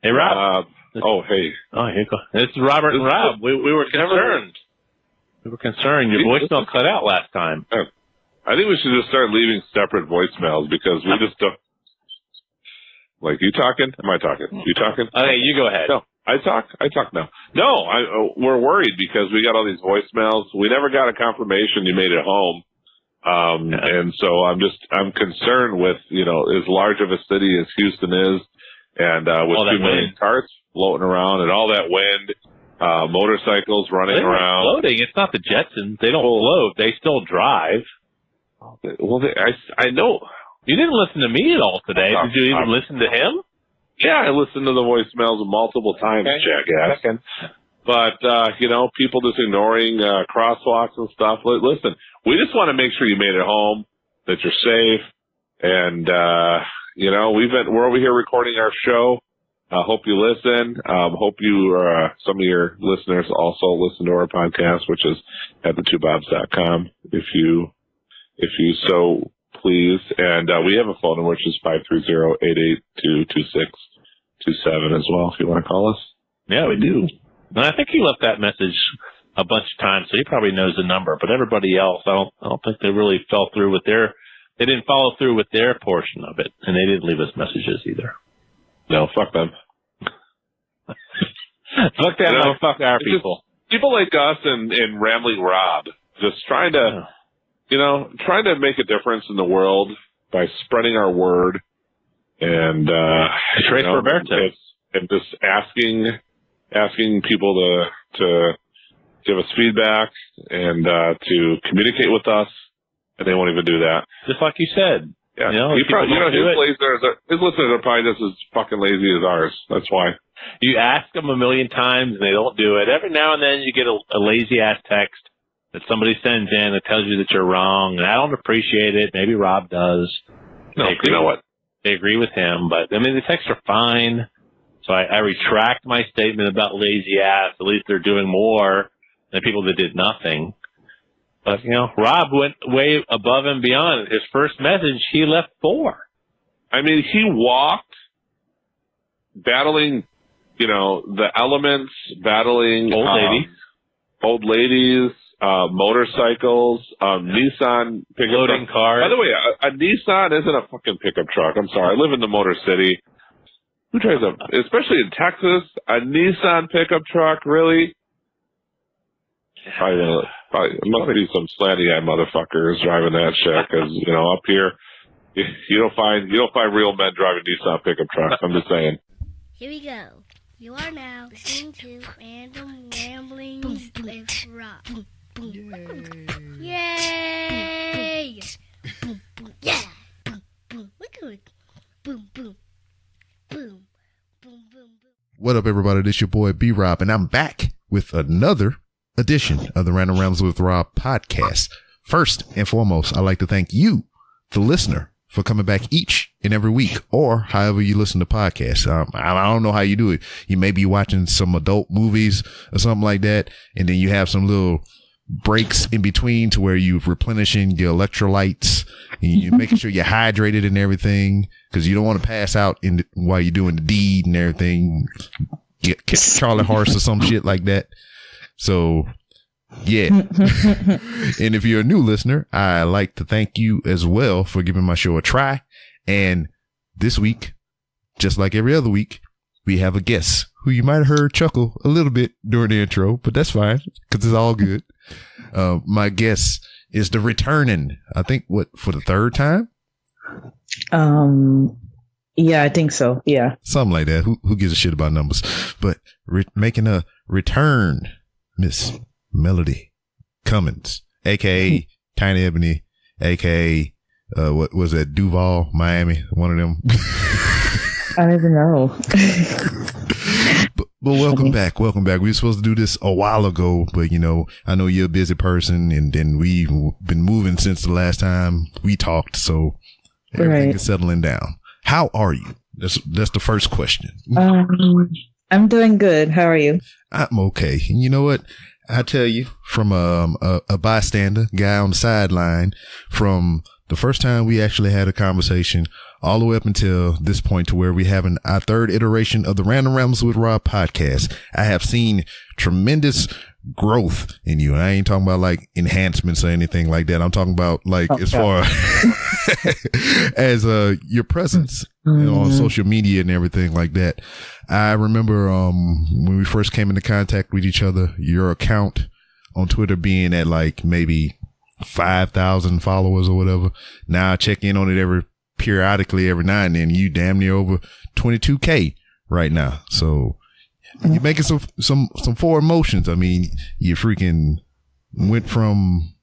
Hey, Rob. Hey. Oh, here you go. This is Robert and Rob. We were concerned. We were concerned. Your voicemail cut out last time. I think we should just start leaving separate voicemails because we just don't. Like, you talking? Am I talking? You talking? Okay, you go ahead. No, I talk now. No, we're worried because we got all these voicemails. We never got a confirmation you made it home. And so I'm concerned with, as large of a city as Houston is, and with 2 million cars floating around and all that wind, motorcycles running around. Floating. It's not the Jetsons. They don't float. They still drive. Well, I know. You didn't listen to me at all today. Did you even listen to him? Yeah, I listened to the voicemails multiple times, jackass. But, people just ignoring crosswalks and stuff. Listen, we just want to make sure you made it home, that you're safe. And, we're over here recording our show. Hope you listen. Hope some of your listeners also listen to our podcast, which is at thetwobobs.com. If you so please. And we have a phone number, which is 530-882-2627 as well, if you want to call us. Yeah, we do. And I think he left that message a bunch of times, so he probably knows the number. But everybody else, I don't think they really fell through with they didn't follow through with their portion of it, and they didn't leave us messages either. No, fuck them. Fuck them, fuck our people. People like us and Rambling Rob just trying to make a difference in the world by spreading our word and Trace Roberto. And just asking people to give us feedback and to communicate with us, and they won't even do that. Just like you said. Yeah. His listeners are probably just as fucking lazy as ours. That's why. You ask them a million times and they don't do it. Every now and then you get a lazy ass text that somebody sends in that tells you that you're wrong, and I don't appreciate it. Maybe Rob does. No, you know what? They agree with him, but the texts are fine. So I retract my statement about lazy ass. At least they're doing more than people that did nothing. But, Rob went way above and beyond. His first message, he left 4. He walked battling, the elements, battling old ladies, motorcycles, Nissan pickup floating cars. By the way, a Nissan isn't a fucking pickup truck. I'm sorry. I live in the Motor City. Who drives especially in Texas, a Nissan pickup truck, really? Probably must be some slanty-eyed motherfuckers driving that shit, because, up here, you don't find real men driving Nissan pickup trucks. I'm just saying. Here we go. You are now listening to Random Ramblings with Rob. Yay! Yeah! Look at it. Boom, boom. Boom. Boom, boom, boom. What up, everybody? This your boy B-Rob, and I'm back with another edition of the Random Ramblings with Rob podcast. First and foremost, I'd like to thank you, the listener, for coming back each and every week, or however you listen to podcasts. I don't know how you do it. You may be watching some adult movies or something like that, and then you have some little breaks in between to where you're replenishing your electrolytes and you're making sure you're hydrated and everything, because you don't want to pass out while you're doing the deed and everything. Get Charlie horse or some shit like that. So, yeah. And if you're a new listener, I'd like to thank you as well for giving my show a try. And this week, just like every other week, we have a guest who you might have heard chuckle a little bit during the intro, but that's fine because it's all good. My guest is the returning, I think, for the third time? Yeah, I think so. Yeah. Something like that. Who gives a shit about numbers? But making a return, Miss Melody Cummings, a.k.a. Tiny Ebony, a.k.a. What was that? Duval, Miami, one of them. I don't even know. But welcome back. Welcome back. We were supposed to do this a while ago, but I know you're a busy person, and then we've been moving since the last time we talked, so everything is settling down. How are you? That's the first question. I'm doing good. How are you? I'm okay. And you know what? I tell you, from a bystander, guy on the sideline, from the first time we actually had a conversation all the way up until this point to where we're having our third iteration of the Random Rambles with Rob podcast. I have seen tremendous growth in you. I ain't talking about like enhancements or anything like that. I'm talking about like as far as your presence on social media and everything like that. I remember when we first came into contact with each other, your account on Twitter being at like maybe 5,000 followers or whatever. Now I check in on it periodically every now and then. You damn near over 22K right now. So you're making some forward motions. I mean, you freaking went from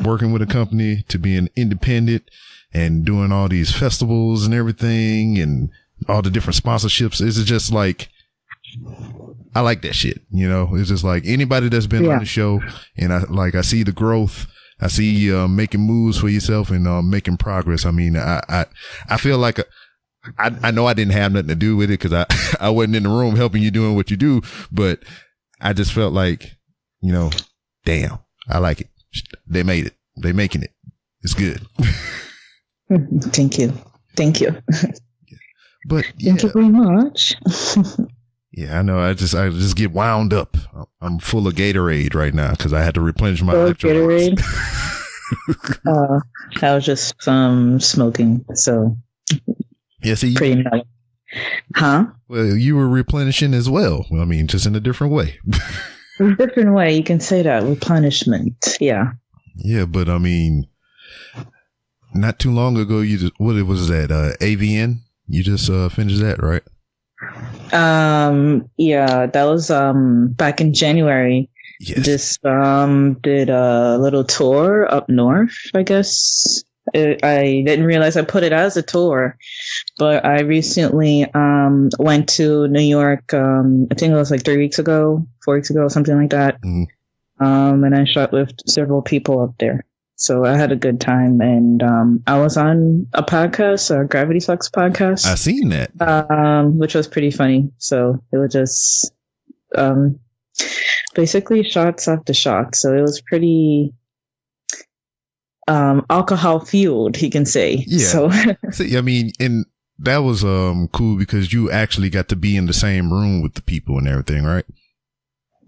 working with a company to being independent and doing all these festivals and everything and all the different sponsorships. It's just like, I like that shit. You know, it's just like anybody that's been on the show and I see the growth. I see you making moves for yourself and making progress. I mean, I feel like I know I didn't have nothing to do with it because I wasn't in the room helping you doing what you do, but I just felt like, you know, damn, I like it. They made it. They making it. It's good. Thank you. But thank you very much. Yeah, I know. I just get wound up. I'm full of Gatorade right now because I had to replenish my electrolytes. Gatorade. I was just smoking, so yeah. See, pretty much. Huh? Well, you were replenishing as well. I mean, just in a different way. In a different way, you can say that replenishment. Yeah. Yeah, but I mean, not too long ago, what was that? AVN. You just finished that, right? Yeah, that was back in January. Yes. Just did a little tour up north, I guess. I didn't realize I put it as a tour, but I recently went to New York. I think it was like 4 weeks ago, something like that. Mm-hmm. And I shot with several people up there. So I had a good time, and I was on a podcast, Gravity Sucks podcast. I seen that, which was pretty funny. So it was just basically shots after shots. So it was pretty alcohol fueled, you can say. Yeah. So see, I mean, and that was cool because you actually got to be in the same room with the people and everything, right?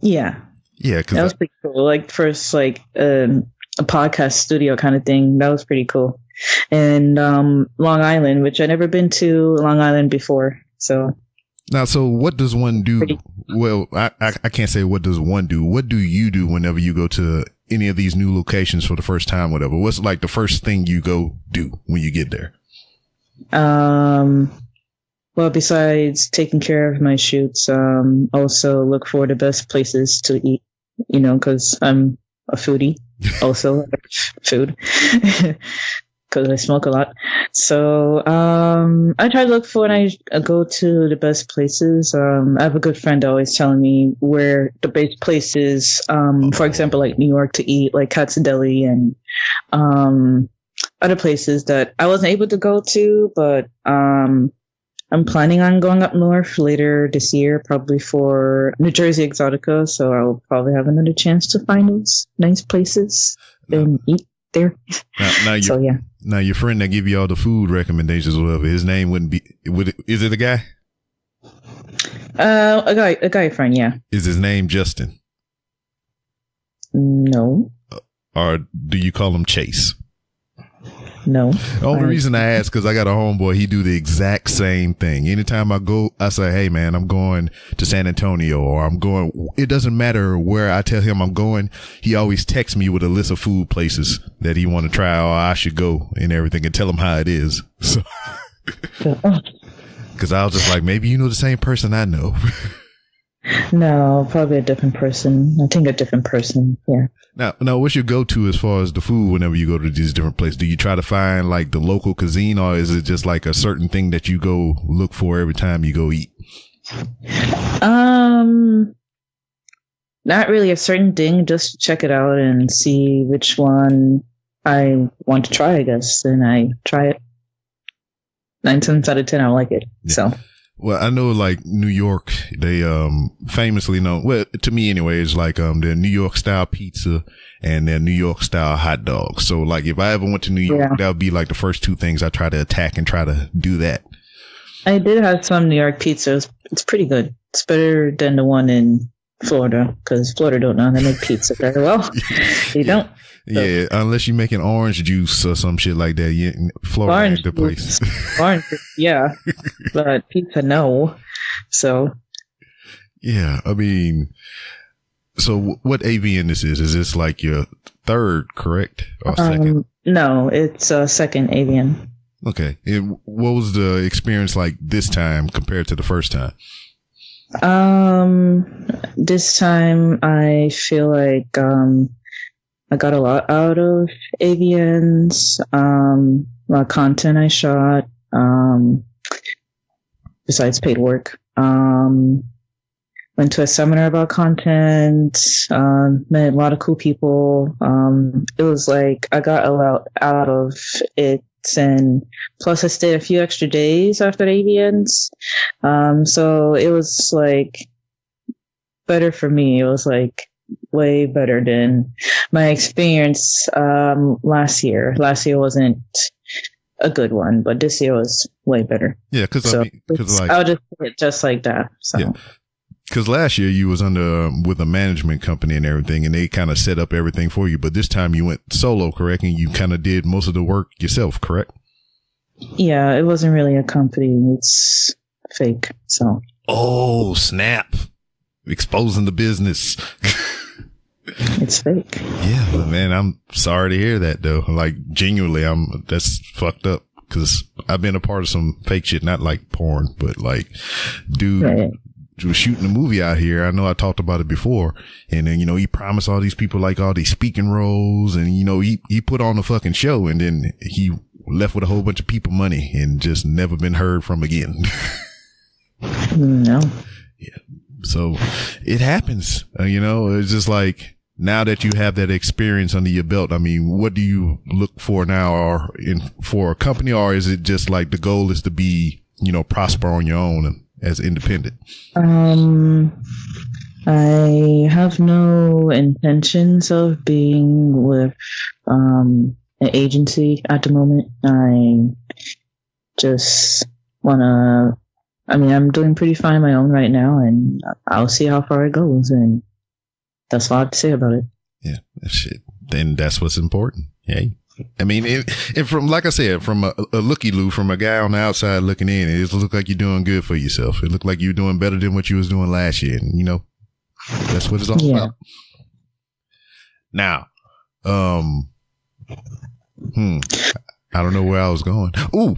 Yeah. Yeah, that was pretty cool. Like first, like a podcast studio kind of thing. That was pretty cool. And Long Island, which I'd never been to Long Island before. So what does one do? Well, I can't say what does one do. What do you do whenever you go to any of these new locations for the first time, whatever? What's like the first thing you go do when you get there? Well, besides taking care of my shoots, also look for the best places to eat, you know, because I'm a foodie. Also food because I smoke a lot. So I try to look for when I go to the best places. I have a good friend always telling me where the best places, for example, like New York to eat, like Katz Deli and other places that I wasn't able to go to, but I'm planning on going up north later this year, probably for New Jersey Exotica. So I'll probably have another chance to find those nice places and eat there. Now your friend that give you all the food recommendations or whatever, his name is it a guy? A guy friend, yeah. Is his name Justin? No. Or do you call him Chase? No. The only reason I ask because I got a homeboy. He do the exact same thing. Anytime I go, I say, "Hey man, I'm going to San Antonio," or "I'm going." It doesn't matter where I tell him I'm going. He always texts me with a list of food places that he want to try or I should go and everything, and tell him how it is. So, because I was just like, maybe you know the same person I know. No, probably a different person. I think a different person. Yeah. Now, what's your go-to as far as the food whenever you go to these different places? Do you try to find like the local cuisine, or is it just like a certain thing that you go look for every time you go eat? Not really a certain thing. Just check it out and see which one I want to try, I guess. And I try it. 9 times out of 10, I like it. Yeah. So. Well, I know like New York, they famously know, well, to me anyway, it's like their New York style pizza and their New York style hot dogs. So like if I ever went to New York, that would be like the first two things I try to attack and try to do that. I did have some New York pizzas. It's pretty good. It's better than the one in Florida, because Florida don't know how to make pizza very well. They don't. So. Yeah, unless you're making orange juice or some shit like that. Yeah, Florida ain't the place. Orange, yeah, but pizza, no. So. Yeah, I mean, so what AVN this is? Is this like your third, correct, or second? No, it's second AVN. Okay, and what was the experience like this time compared to the first time? This time I feel like I got a lot out of AVNs, a lot of content I shot, besides paid work. Went to a seminar about content, met a lot of cool people. It was like I got a lot out of it, and plus I stayed a few extra days after the AVNs. So it was like better for me. It was like way better than my experience last year. Last year wasn't a good one, but this year was way better. Yeah, because so like I'll just put it just like that. So. Yeah. Because last year you was under with a management company and everything, and they kind of set up everything for you. But this time you went solo, correct? And you kind of did most of the work yourself, correct? Yeah, it wasn't really a company. It's fake. So. Oh, snap. Exposing the business. It's fake. Yeah, but man, I'm sorry to hear that though. Like genuinely, that's fucked up because I've been a part of some fake shit, not like porn, but like, dude. Right. Was shooting a movie out here. I know I talked about it before. And then, he promised all these people like all these speaking roles and, he put on a fucking show and then he left with a whole bunch of people money and just never been heard from again. No. Yeah. So it happens, it's just like now that you have that experience under your belt. I mean, what do you look for now or for a company, or is it just like the goal is to be, prosper on your own and as independent? I have no intentions of being with an agency at the moment. I just I'm doing pretty fine on my own right now, and I'll see how far it goes, and that's all I have to say about it. Yeah, shit. Then that's what's important. Yeah. I mean, and from, like I said, from a looky-loo, from a guy on the outside looking in, it looked like you're doing good for yourself. It looked like you're doing better than what you was doing last year. And, that's what it's all about. Now, I don't know where I was going. Ooh,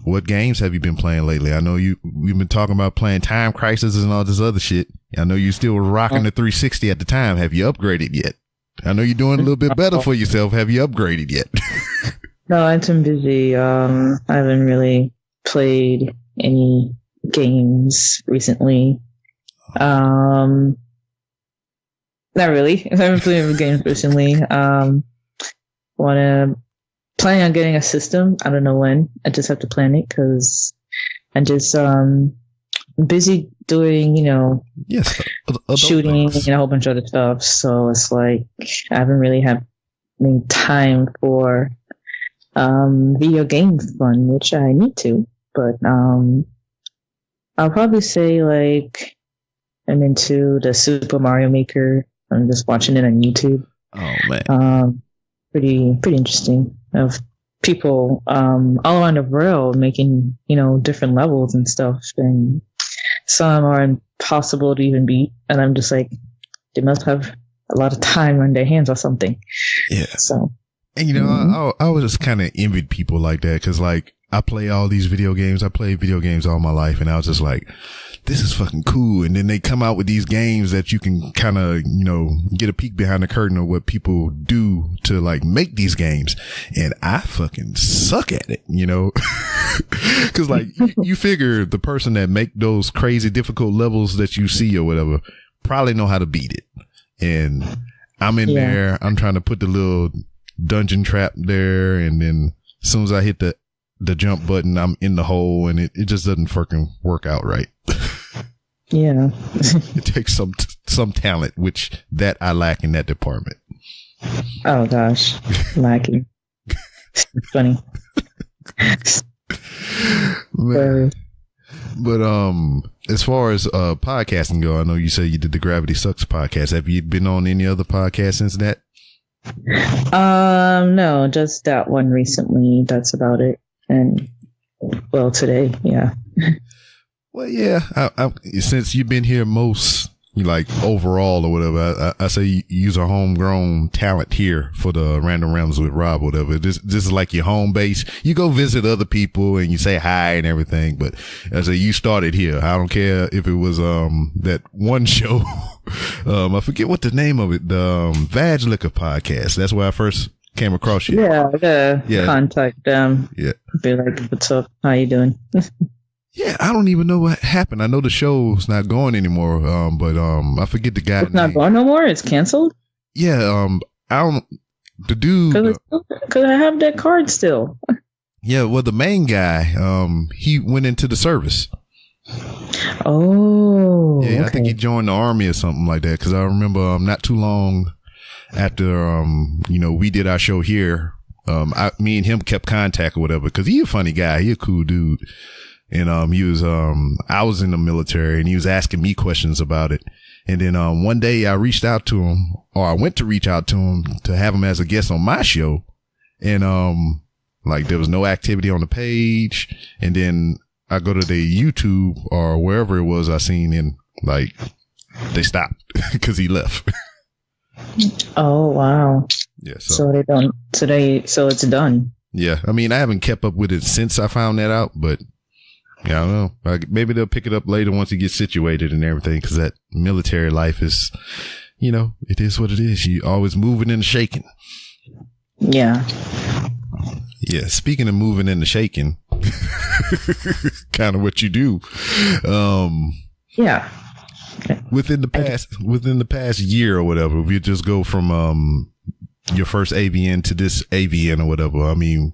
what games have you been playing lately? I know we've been talking about playing Time Crisis and all this other shit. I know you still rocking the 360 at the time. Have you upgraded yet? I know you're doing a little bit better for yourself. Have you upgraded yet? No, I've been busy. I haven't really played any games recently. Not really. I haven't played any games recently. Planning on getting a system. I don't know when. I just have to plan it because I'm just busy doing, yes, shooting and a whole bunch of other stuff. So it's like I haven't really had any time for video game fun, which I need to. But I'll probably say like I'm into the Super Mario Maker. I'm just watching it on YouTube. Oh man, pretty interesting. Of people all around the world making different levels and stuff, and some are impossible to even beat, and I'm just like, they must have a lot of time on their hands or something. Yeah. So, and I was just kind of envied people like that because like I play all these video games. I played video games all my life, and I was just like, this is fucking cool. And then they come out with these games that you can kind of, get a peek behind the curtain of what people do to like make these games. And I fucking suck at it, cause like you figure the person that make those crazy difficult levels that you see or whatever probably know how to beat it. And I'm in there, I'm trying to put the little dungeon trap there. And then as soon as I hit the the jump button, I'm in the hole, and it just doesn't freaking work out right. Yeah. It takes some talent, which that I lack in that department. Oh gosh, lacking. Funny. But as far as podcasting go, I know you said you did the Gravity Sucks podcast. Have you been on any other podcast since that? No, just that one recently. That's about it. And well, today, yeah. Well, yeah. I since you've been here most, like overall or whatever, I say you use a homegrown talent here for the Random Rambles with Rob, or whatever. This is like your home base. You go visit other people and you say hi and everything, but I say you started here. I don't care if it was that one show. I forget what the name of it. The Vag Liquor podcast. That's where I first came across you. Yeah, contact them. Yeah, be like, what's up? How you doing? Yeah, I don't even know what happened. I know the show's not going anymore, but I forget the guy. It's not going no more? It's canceled? Yeah, I don't. The dude, because I have that card still. Yeah, well, the main guy, he went into the service. Oh, yeah, okay. I think he joined the army or something like that. Because I remember not too long after, we did our show here. Me and him kept contact or whatever. Because he's a funny guy. He a cool dude. And he was I was in the military, and he was asking me questions about it. And then one day I reached out to him, or I went to reach out to him to have him as a guest on my show. And like there was no activity on the page. And then I go to the YouTube or wherever it was I seen, and like they stopped because he left. Oh wow. Yeah. So it's done. Yeah. I mean, I haven't kept up with it since I found that out, but yeah, I don't know. Maybe they'll pick it up later once he gets situated and everything, because that military life is, it is what it is. You always moving and shaking. Yeah. Yeah. Speaking of moving and shaking, kind of what you do. Yeah. Within the past year or whatever, if you just go from your first AVN to this AVN or whatever, I mean,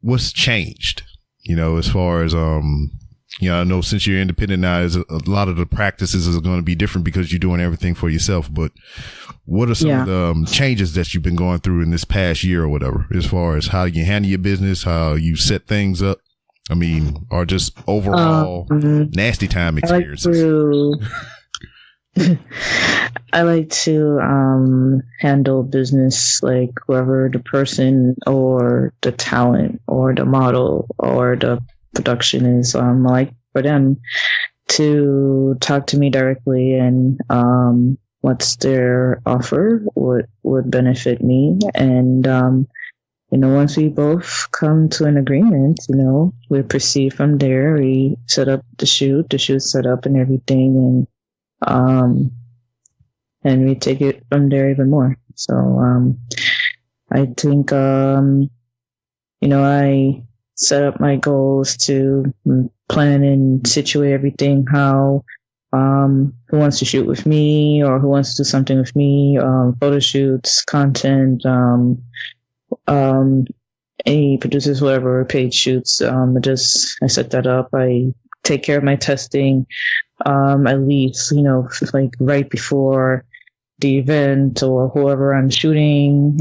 what's changed, as far as, I know since you're independent now, a lot of the practices are going to be different because you're doing everything for yourself. But what are some of the changes that you've been going through in this past year or whatever, as far as how you handle your business, how you set things up? I mean, or just overall nasty time experiences. I like to handle business like whoever the person or the talent or the model or the production is. I like for them to talk to me directly and what's their offer, what would benefit me, and once we both come to an agreement, we proceed from there. We set up the shoot set up and everything, and we take it from there even more. So, I think, I set up my goals to plan and situate everything, how, who wants to shoot with me or who wants to do something with me, photo shoots, content, any producers, whatever, paid shoots. I set that up. I take care of my testing. At least, like right before the event or whoever I'm shooting,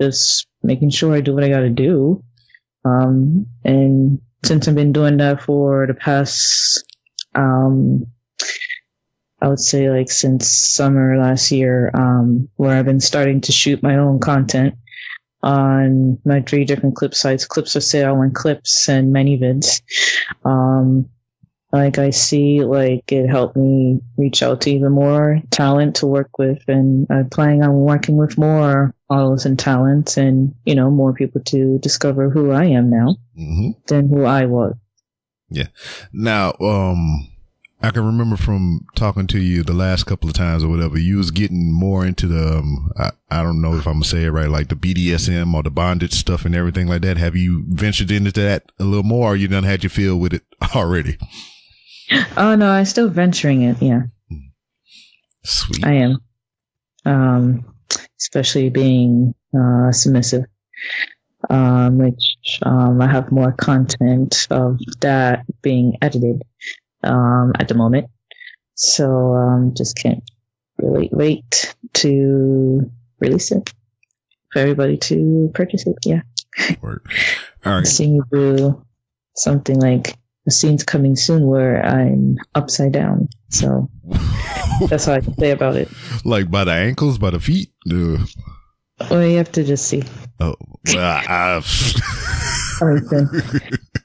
just making sure I do what I got to do. And since I've been doing that for the past, I would say like since summer last year, where I've been starting to shoot my own content on my 3 different clip sites, Clips for Sale and Clips and ManyVids. Like I see, like it helped me reach out to even more talent to work with, and I'm planning on working with more models and talents, and more people to discover who I am now than who I was. Yeah. Now, I can remember from talking to you the last couple of times or whatever, you was getting more into the, I don't know if I'm gonna say it right, like the BDSM or the bondage stuff and everything like that. Have you ventured into that a little more, or you done had your feel with it already? Oh no, I'm still venturing it. Yeah. Sweet. I am. Especially being submissive, which I have more content of that being edited at the moment. So just can't really wait to release it for everybody to purchase it. Yeah. Word. All right. Seeing you do something like a scene's coming soon where I'm upside down. So that's all I can say about it. Like by the ankles, by the feet? Well, you have to just see. Oh, well,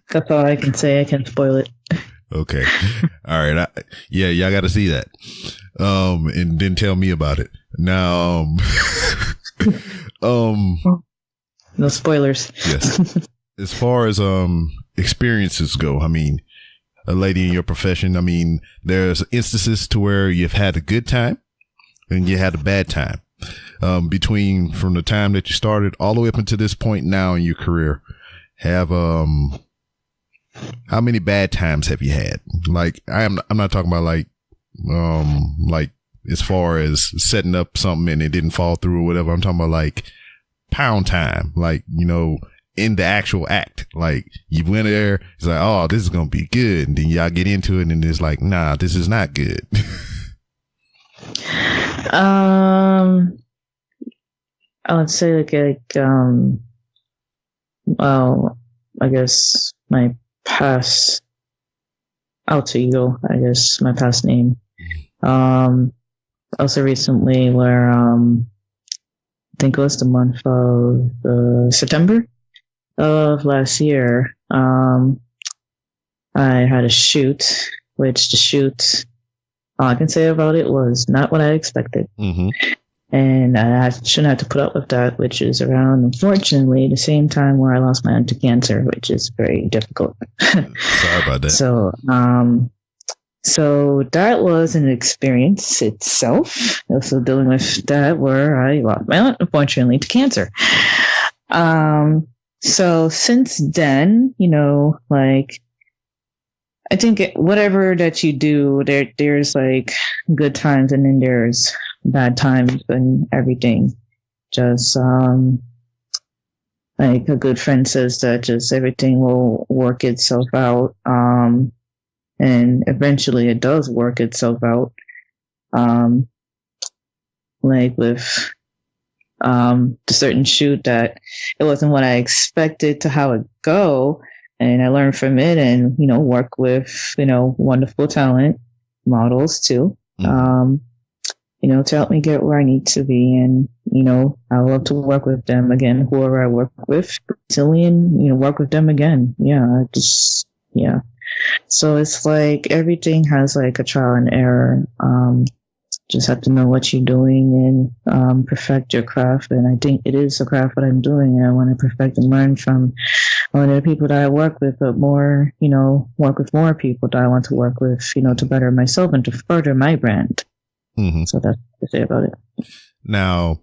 that's all I can say. I can't spoil it. Okay. All right. Yeah, y'all got to see that. And then tell me about it. Now, no spoilers. Yes. As far as experiences go, I mean, a lady in your profession, I mean, there's instances to where you've had a good time and you had a bad time. Between from the time that you started all the way up until this point now in your career, have how many bad times have you had? Like I'm not talking about like as far as setting up something and it didn't fall through or whatever. I'm talking about like pound time, like, you know, in the actual act. Like you went there, it's like, oh, this is gonna be good, and then y'all get into it and it's like, nah, this is not good. I would say well, I guess my past alter ego, I guess my past name. Also recently where, I think it was the month of September of last year, I had a shoot, which the shoot, all I can say about it was not what I expected. Mm-hmm. And I shouldn't have to put up with that, which is around, unfortunately, the same time where I lost my aunt to cancer, which is very difficult. Sorry about that. So that was an experience itself. Also dealing with that where I lost my aunt, unfortunately, to cancer. So since then, you know, like, I think whatever that you do, there's like good times and then there's bad times and everything. Just like a good friend says that just everything will work itself out. And eventually it does work itself out. Like with the certain shoot that it wasn't what I expected to how it go. And I learned from it and, you know, work with, you know, wonderful talent models too. Mm-hmm. You know, to help me get where I need to be. And, you know, I love to work with them again, whoever I work with, silly, and, you know, work with them again. Yeah. So it's like everything has like a trial and error. Just have to know what you're doing and perfect your craft. And I think it is a craft what I'm doing. I want to perfect and learn from one of the people that I work with, but more, you know, work with more people that I want to work with, you know, to better myself and to further my brand. Mm-hmm. So that's what I say about it. Now,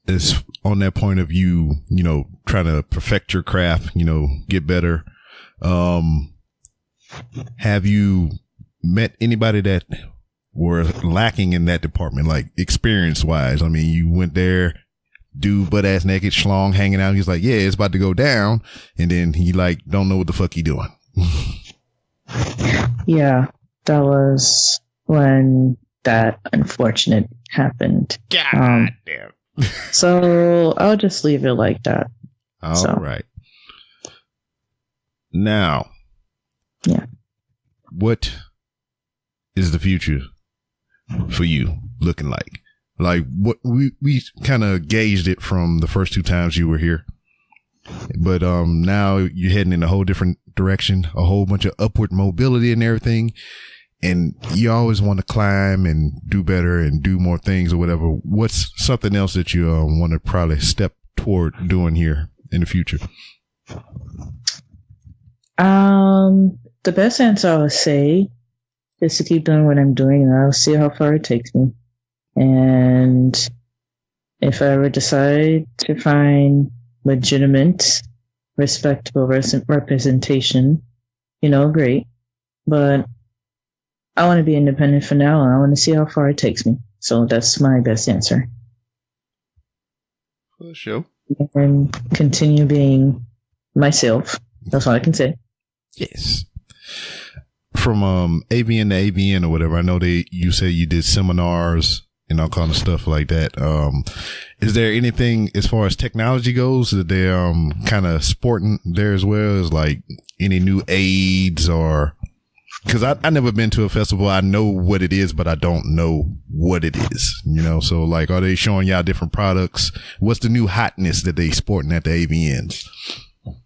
is on that point of you, you know, trying to perfect your craft, you know, get better. Have you met anybody that were lacking in that department, like experience wise? I mean, you went there, dude, butt ass naked, schlong hanging out. He's like, yeah, it's about to go down. And then he like, don't know what the fuck he doing. Yeah, that was when that unfortunate happened. God damn. So I'll just leave it like that. All right. Now, yeah, what is the future for you looking like? Like what we kind of gauged it from the first two times you were here, but now you're heading in a whole different direction, a whole bunch of upward mobility and everything, and you always want to climb and do better and do more things or whatever. What's something else that you want to probably step toward doing here in the future? The best answer I would say is to keep doing what I'm doing, and I'll see how far it takes me. And if I ever decide to find legitimate, respectable representation, you know, great. But I want to be independent for now, and I want to see how far it takes me. So that's my best answer. For sure. And continue being myself. That's all I can say. Yes. From AVN to AVN or whatever, I know you said you did seminars and all kind of stuff like that. Is there anything as far as technology goes that they're kind of sporting there as well as like any new aids or? Because I never been to a festival. I know what it is, but I don't know what it is, you know? So like, are they showing y'all different products? What's the new hotness that they sporting at the AVNs?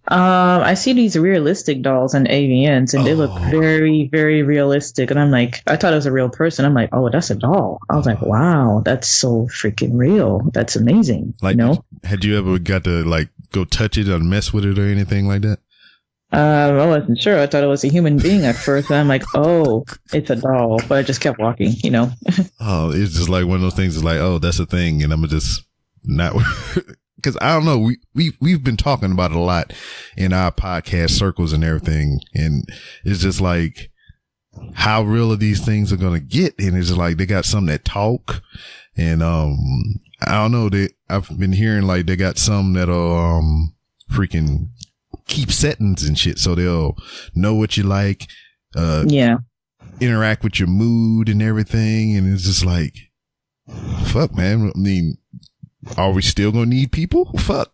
I see these realistic dolls in AVNs and they look very, very realistic. And I'm like, I thought it was a real person. I'm like, oh, that's a doll. I was like, wow, that's so freaking real. That's amazing. Like, you know? Had you ever got to like go touch it or mess with it or anything like that? I wasn't sure. I thought it was a human being at first. And I'm like, oh, it's a doll. But I just kept walking, you know? Oh, it's just like one of those things. It's like, oh, that's a thing. And I'm just not, because I don't know. We've been talking about it a lot in our podcast circles and everything. And it's just like, how real are these things are going to get? And it's just like, they got some that talk. And, I don't know. I've been hearing like they got some that'll, freaking keep settings and shit, so they'll know what you like, interact with your mood and everything, and it's just like, fuck, man. I mean, are we still gonna need people? Fuck.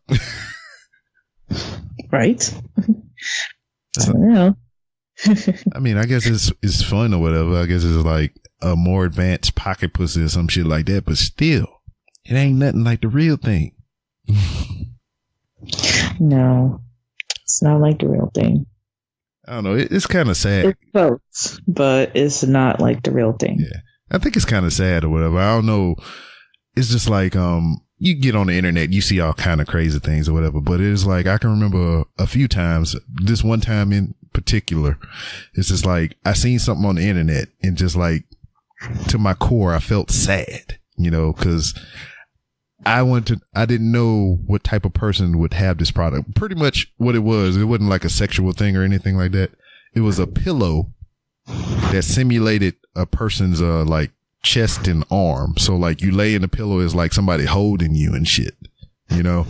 Right? I don't know. I mean, I guess it's fun or whatever. I guess it's like a more advanced pocket pussy or some shit like that, but still, it ain't nothing like the real thing. No. It's not like the real thing. I don't know. It's kind of sad. It's close, but it's not like the real thing. Yeah. I think it's kind of sad or whatever. I don't know. It's just like, you get on the internet, you see all kind of crazy things or whatever, but it's like, I can remember a few times, this one time in particular, it's just like, I seen something on the internet and just like, to my core, I felt sad, you know, cause I didn't know what type of person would have this product. Pretty much what it wasn't like a sexual thing or anything like that. It was a pillow that simulated a person's, like chest and arm. So like you lay in the pillow is like somebody holding you and shit, you know?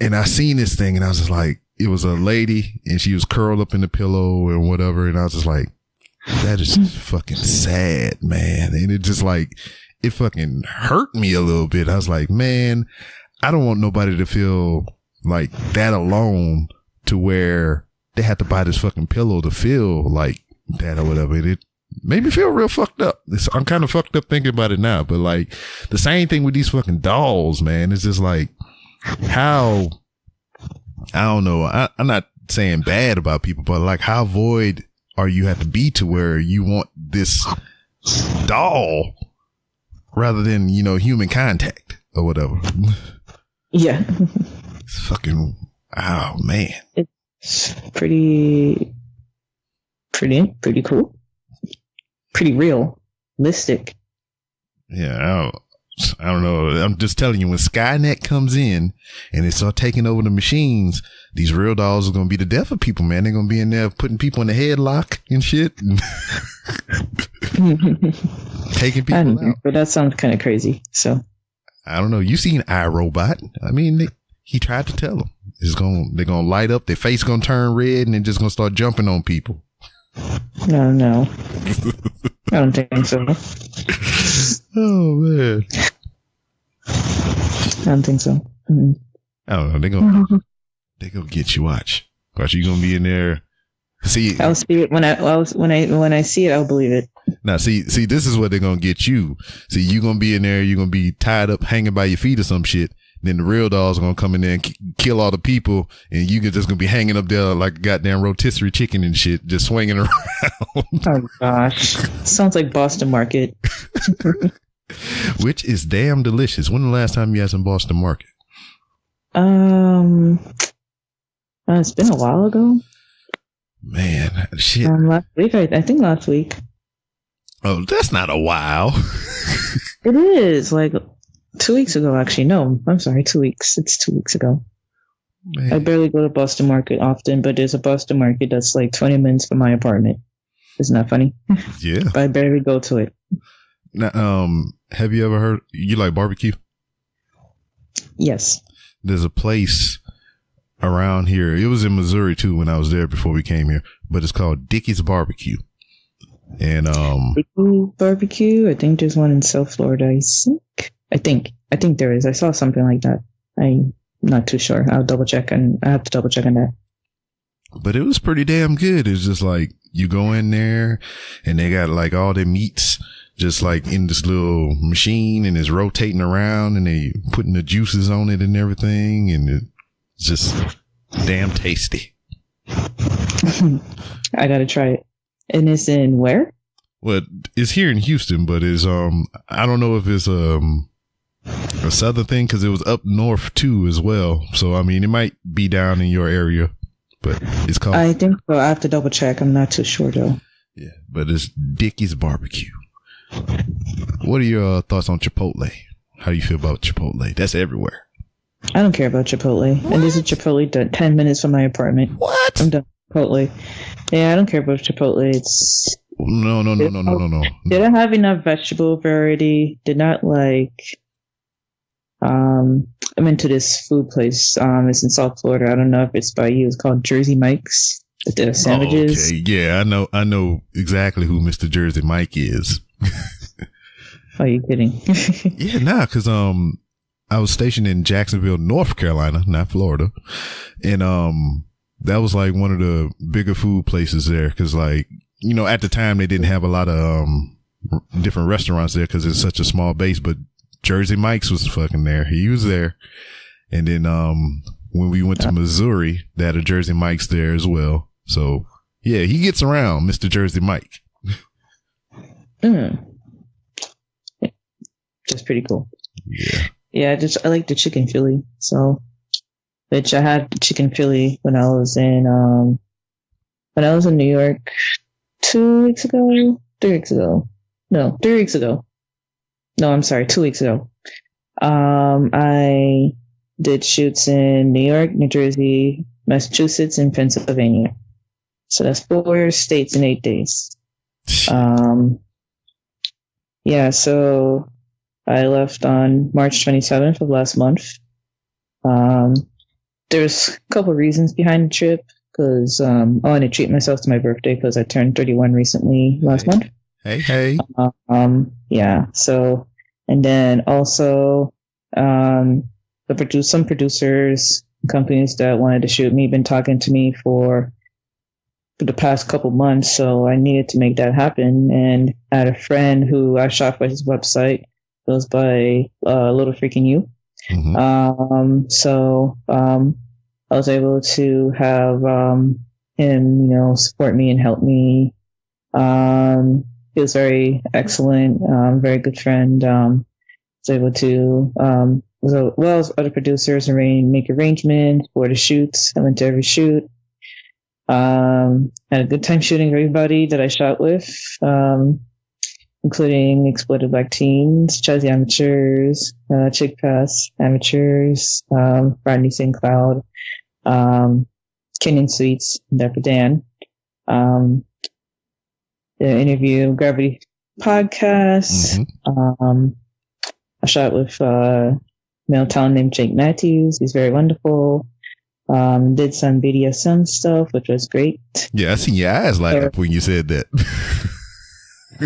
And I seen this thing and I was just like, it was a lady and she was curled up in the pillow and whatever. And I was just like, that is fucking sad, man. And it just like, it fucking hurt me a little bit. I was like, man, I don't want nobody to feel like that alone to where they have to buy this fucking pillow to feel like that or whatever. It made me feel real fucked up. I'm kind of fucked up thinking about it now, but like the same thing with these fucking dolls, man. It's just like how, I don't know. I'm not saying bad about people, but like how void are you have to be to where you want this doll rather than, you know, human contact or whatever. Yeah. It's fucking, oh man. It's pretty cool. Pretty realistic. Yeah. I don't know. I'm just telling you, when Skynet comes in and they start taking over the machines, these real dolls are going to be the death of people, man. They're going to be in there putting people in the headlock and shit. Taking people out. But that sounds kind of crazy. So I don't know. You seen iRobot? I mean, he tried to tell them they're gonna light up. Their face gonna turn red, and they're just gonna start jumping on people. No, I don't think so. Oh man, I don't think so. Mm-hmm. I don't know. They gonna get you. Watch you gonna be in there. See, I'll see it when I see it. I'll believe it. Now, see, this is what they're gonna get you. See, you gonna be in there. You're gonna be tied up, hanging by your feet or some shit. Then the real dolls are gonna come in there and kill all the people, and you just gonna be hanging up there like a goddamn rotisserie chicken and shit, just swinging around. Oh gosh, sounds like Boston Market. Which is damn delicious. When the last time you had some Boston Market? It's been a while ago. Man, shit. Last week, I think last week. Oh, that's not a while. It is like 2 weeks ago, actually. No, I'm sorry, 2 weeks. It's 2 weeks ago. Man. I barely go to Boston Market often, but there's a Boston Market that's like 20 minutes from my apartment. Isn't that funny? Yeah. But I barely go to it. Now, have you ever heard, you like barbecue? Yes. there's a place around here. It was in Missouri too when I was there before we came here, but it's called Dickey's Barbecue. And barbecue. I think there's one in South Florida. I think there is. I saw something like that. I'm not too sure. I have to double check on that. But it was pretty damn good. It's just like you go in there and they got like all their meats just like in this little machine and it's rotating around and they putting the juices on it and everything. And it's just damn tasty. I got to try it. And it's in where? Well, it's here in Houston, but it's, I don't know if it's, a southern thing because it was up north too as well. So, I mean, it might be down in your area. But it's called. I think so. I have to double check. I'm not too sure though. Yeah, but it's Dickey's Barbecue. What are your thoughts on Chipotle? How do you feel about Chipotle? That's everywhere. I don't care about Chipotle. What? And there's a Chipotle 10 minutes from my apartment. What? I'm done with Chipotle. Yeah, I don't care about Chipotle. It's no. They don't have enough vegetable variety. Did not like. I'm into this food place. It's in South Florida. I don't know if it's by you. It's called Jersey Mike's. The sandwiches. Oh, okay. Yeah, I know exactly who Mr. Jersey Mike is. Are you kidding? Yeah, nah, because I was stationed in Jacksonville, North Carolina, not Florida, and that was like one of the bigger food places there. Because like at the time they didn't have a lot of different restaurants there because it's such a small base, but Jersey Mike's was fucking there. He was there. And then when we went to Missouri, they had a Jersey Mike's there as well. So, yeah, he gets around, Mr. Jersey Mike. That's pretty cool. Yeah. Yeah, I like the chicken Philly. So, which I had chicken Philly when I was in New York 2 weeks ago. 3 weeks ago. No, 3 weeks ago. No, I'm sorry, 2 weeks ago. I did shoots in New York, New Jersey, Massachusetts, and Pennsylvania. So that's 4 states in 8 days. Yeah, so I left on March 27th of last month. There's a couple of reasons behind the trip, because I want to treat myself to my birthday because I turned 31 recently last month. Hey. Yeah. So, and then also, some producers, companies that wanted to shoot me, been talking to me for the past couple months. So I needed to make that happen. And I had a friend who I shot for his website. It goes by Little Freaking You. Mm-hmm. So I was able to have him, support me and help me. He was very excellent, very good friend. Was able to, as well as other producers, make arrangements for the shoots. I went to every shoot. Had a good time shooting everybody that I shot with, including Exploited Black Teens, Chazzy Amateurs, Chick Pass Amateurs, Rodney St. Cloud, Kenyon Sweets, and Dapper Dan. The interview Gravity Podcast. Mm-hmm. I shot with a male talent named Jake Matthews. He's very wonderful. Did some BDSM stuff, which was great. Yeah, I seen your eyes light up when you said that.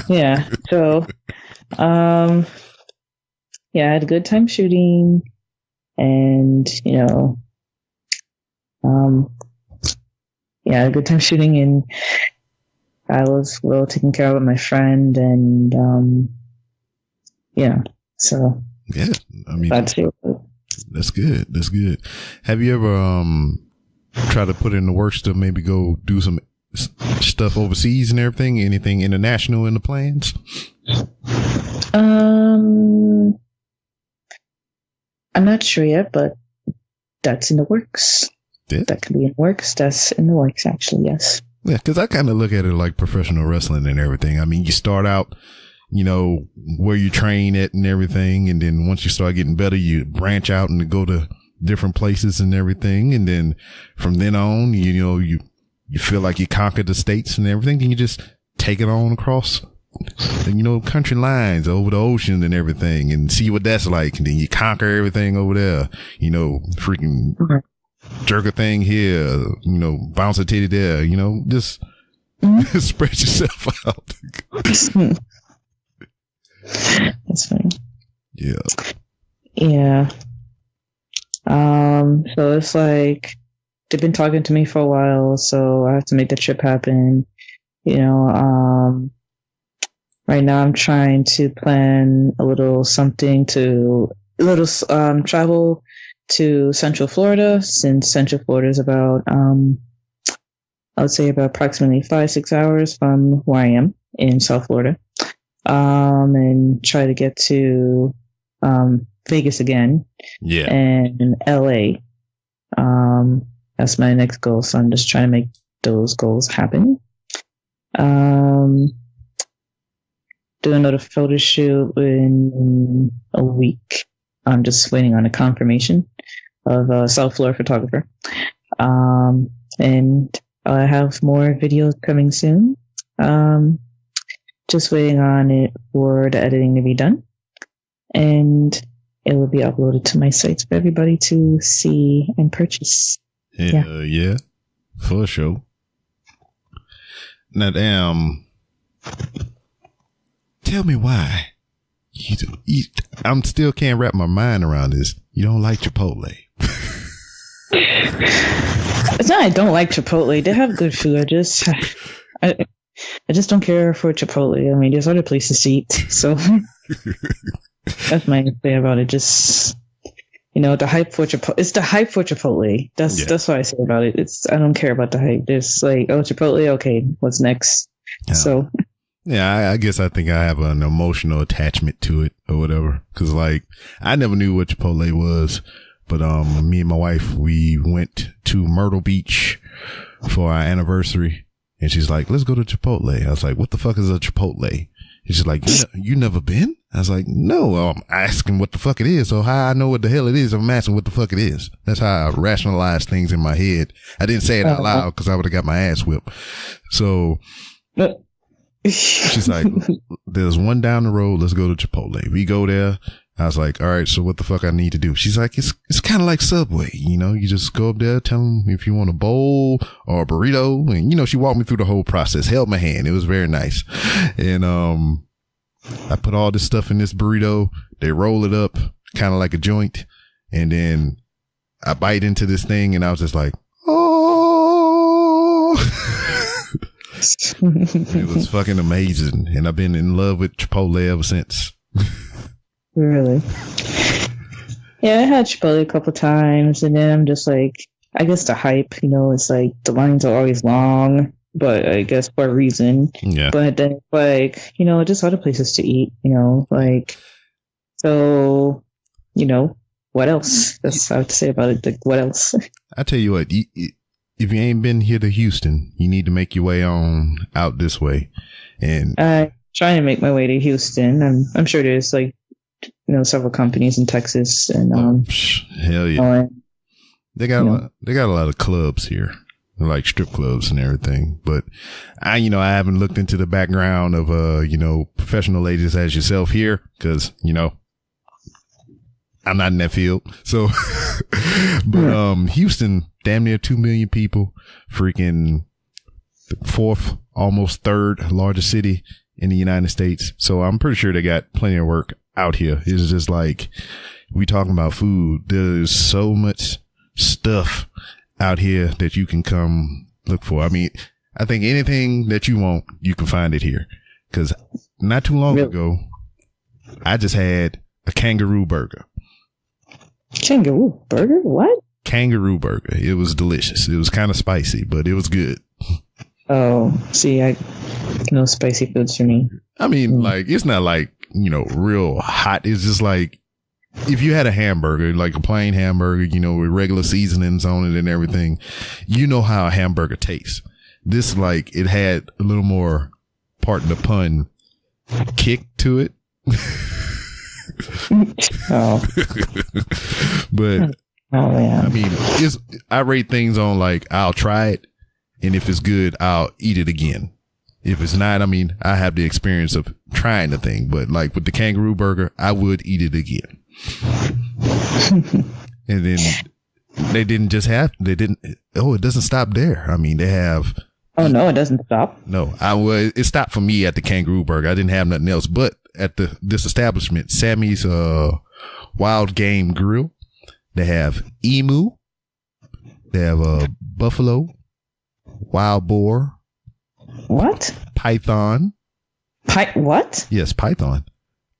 Yeah. So, yeah, I had a good time shooting, and yeah, I had a good time shooting, and I was well taken care of with my friend, and yeah. So yeah, I mean that's it. That's good. That's good. Have you ever tried to put in the works to maybe go do some stuff overseas and everything? Anything international in the plans? I'm not sure yet, but that's in the works. Yeah. That could be in the works. That's in the works, actually. Yes. Yeah, because I kind of look at it like professional wrestling and everything. I mean, you start out, where you train at and everything. And then once you start getting better, you branch out and go to different places and everything. And then from then on, you feel like you conquered the states and everything. And you just take it on across country lines over the ocean and everything, and see what that's like. And then you conquer everything over there. Freaking jerk a thing here. Bounce a titty there. Just spread yourself out. That's funny. Yeah. Yeah. So it's like they've been talking to me for a while, so I have to make the trip happen. Right now I'm trying to plan a little travel to Central Florida, since Central Florida is about, I would say about approximately 5-6 hours from where I am in South Florida. And try to get to, Vegas again. Yeah. And LA. That's my next goal. So I'm just trying to make those goals happen. Do another photo shoot in a week. I'm just waiting on a confirmation of a South Florida photographer. And I have more videos coming soon. Just waiting on it for the editing to be done. And it will be uploaded to my sites for everybody to see and purchase. Yeah. For sure. Now, tell me why I'm still can't wrap my mind around this. You don't like Chipotle. It's not I don't like Chipotle. They have good food. I just don't care for Chipotle. I mean, there's other places to eat. So that's my thing about it. Just, the hype for Chipotle. It's the hype for Chipotle. That's what I say about it. I don't care about the hype. There's like, oh, Chipotle. Okay, what's next? Yeah. So. Yeah, I guess I think I have an emotional attachment to it or whatever. Cause like, I never knew what Chipotle was, but, me and my wife, we went to Myrtle Beach for our anniversary, and she's like, let's go to Chipotle. I was like, what the fuck is a Chipotle? And she's like, you never been? I was like, no, I'm asking what the fuck it is. So how I know what the hell it is, I'm asking what the fuck it is. That's how I rationalize things in my head. I didn't say it out loud cause I would have got my ass whipped. So, she's like, there's one down the road. Let's go to Chipotle. We go there. I was like, all right, so what the fuck I need to do? She's like, it's kind of like Subway. You just go up there, tell them if you want a bowl or a burrito. And, she walked me through the whole process, held my hand. It was very nice. And, I put all this stuff in this burrito. They roll it up kind of like a joint. And then I bite into this thing and I was just like, oh. It was fucking amazing, and I've been in love with Chipotle ever since. Really? Yeah, I had Chipotle a couple times, and then I'm just like, I guess the hype, it's like the lines are always long, but I guess for a reason. Yeah. But then, like, just other places to eat, so, what else? That's what I have to say about it. Like, what else? I tell you what, if you ain't been here to Houston, you need to make your way on out this way. And I'm trying to make my way to Houston. I'm sure there's like, several companies in Texas and hell yeah, they got a lot of clubs here, like strip clubs and everything. But I haven't looked into the background of professional ladies as yourself here, because I'm not in that field. So, but Houston, damn near 2 million people, freaking fourth, almost third largest city in the United States. So I'm pretty sure they got plenty of work out here. It's just like, we talking about food. There's so much stuff out here that you can come look for. I mean, I think anything that you want, you can find it here. Cause not too long ago, I just had a kangaroo burger. Kangaroo burger? What? Kangaroo burger. It was delicious. It was kind of spicy, but it was good. Oh, see, no spicy foods for me. I mean, like, it's not like, real hot. It's just like, if you had a hamburger, like a plain hamburger, with regular seasonings on it and everything, you know how a hamburger tastes. This, like, it had a little more, pardon the pun, kick to it. Oh. But yeah. I mean, I rate things on like, I'll try it, and if it's good, I'll eat it again. if it's not, I mean, I have the experience of trying the thing, but like with the kangaroo burger, I would eat it again. And then it doesn't stop there. I mean, they have. Oh no, it doesn't stop. No, it stopped for me at the kangaroo burger. I didn't have nothing else, but at this establishment, Sammy's Wild Game Grill, they have emu, they have buffalo, wild boar. What? Python. What? Yes, python.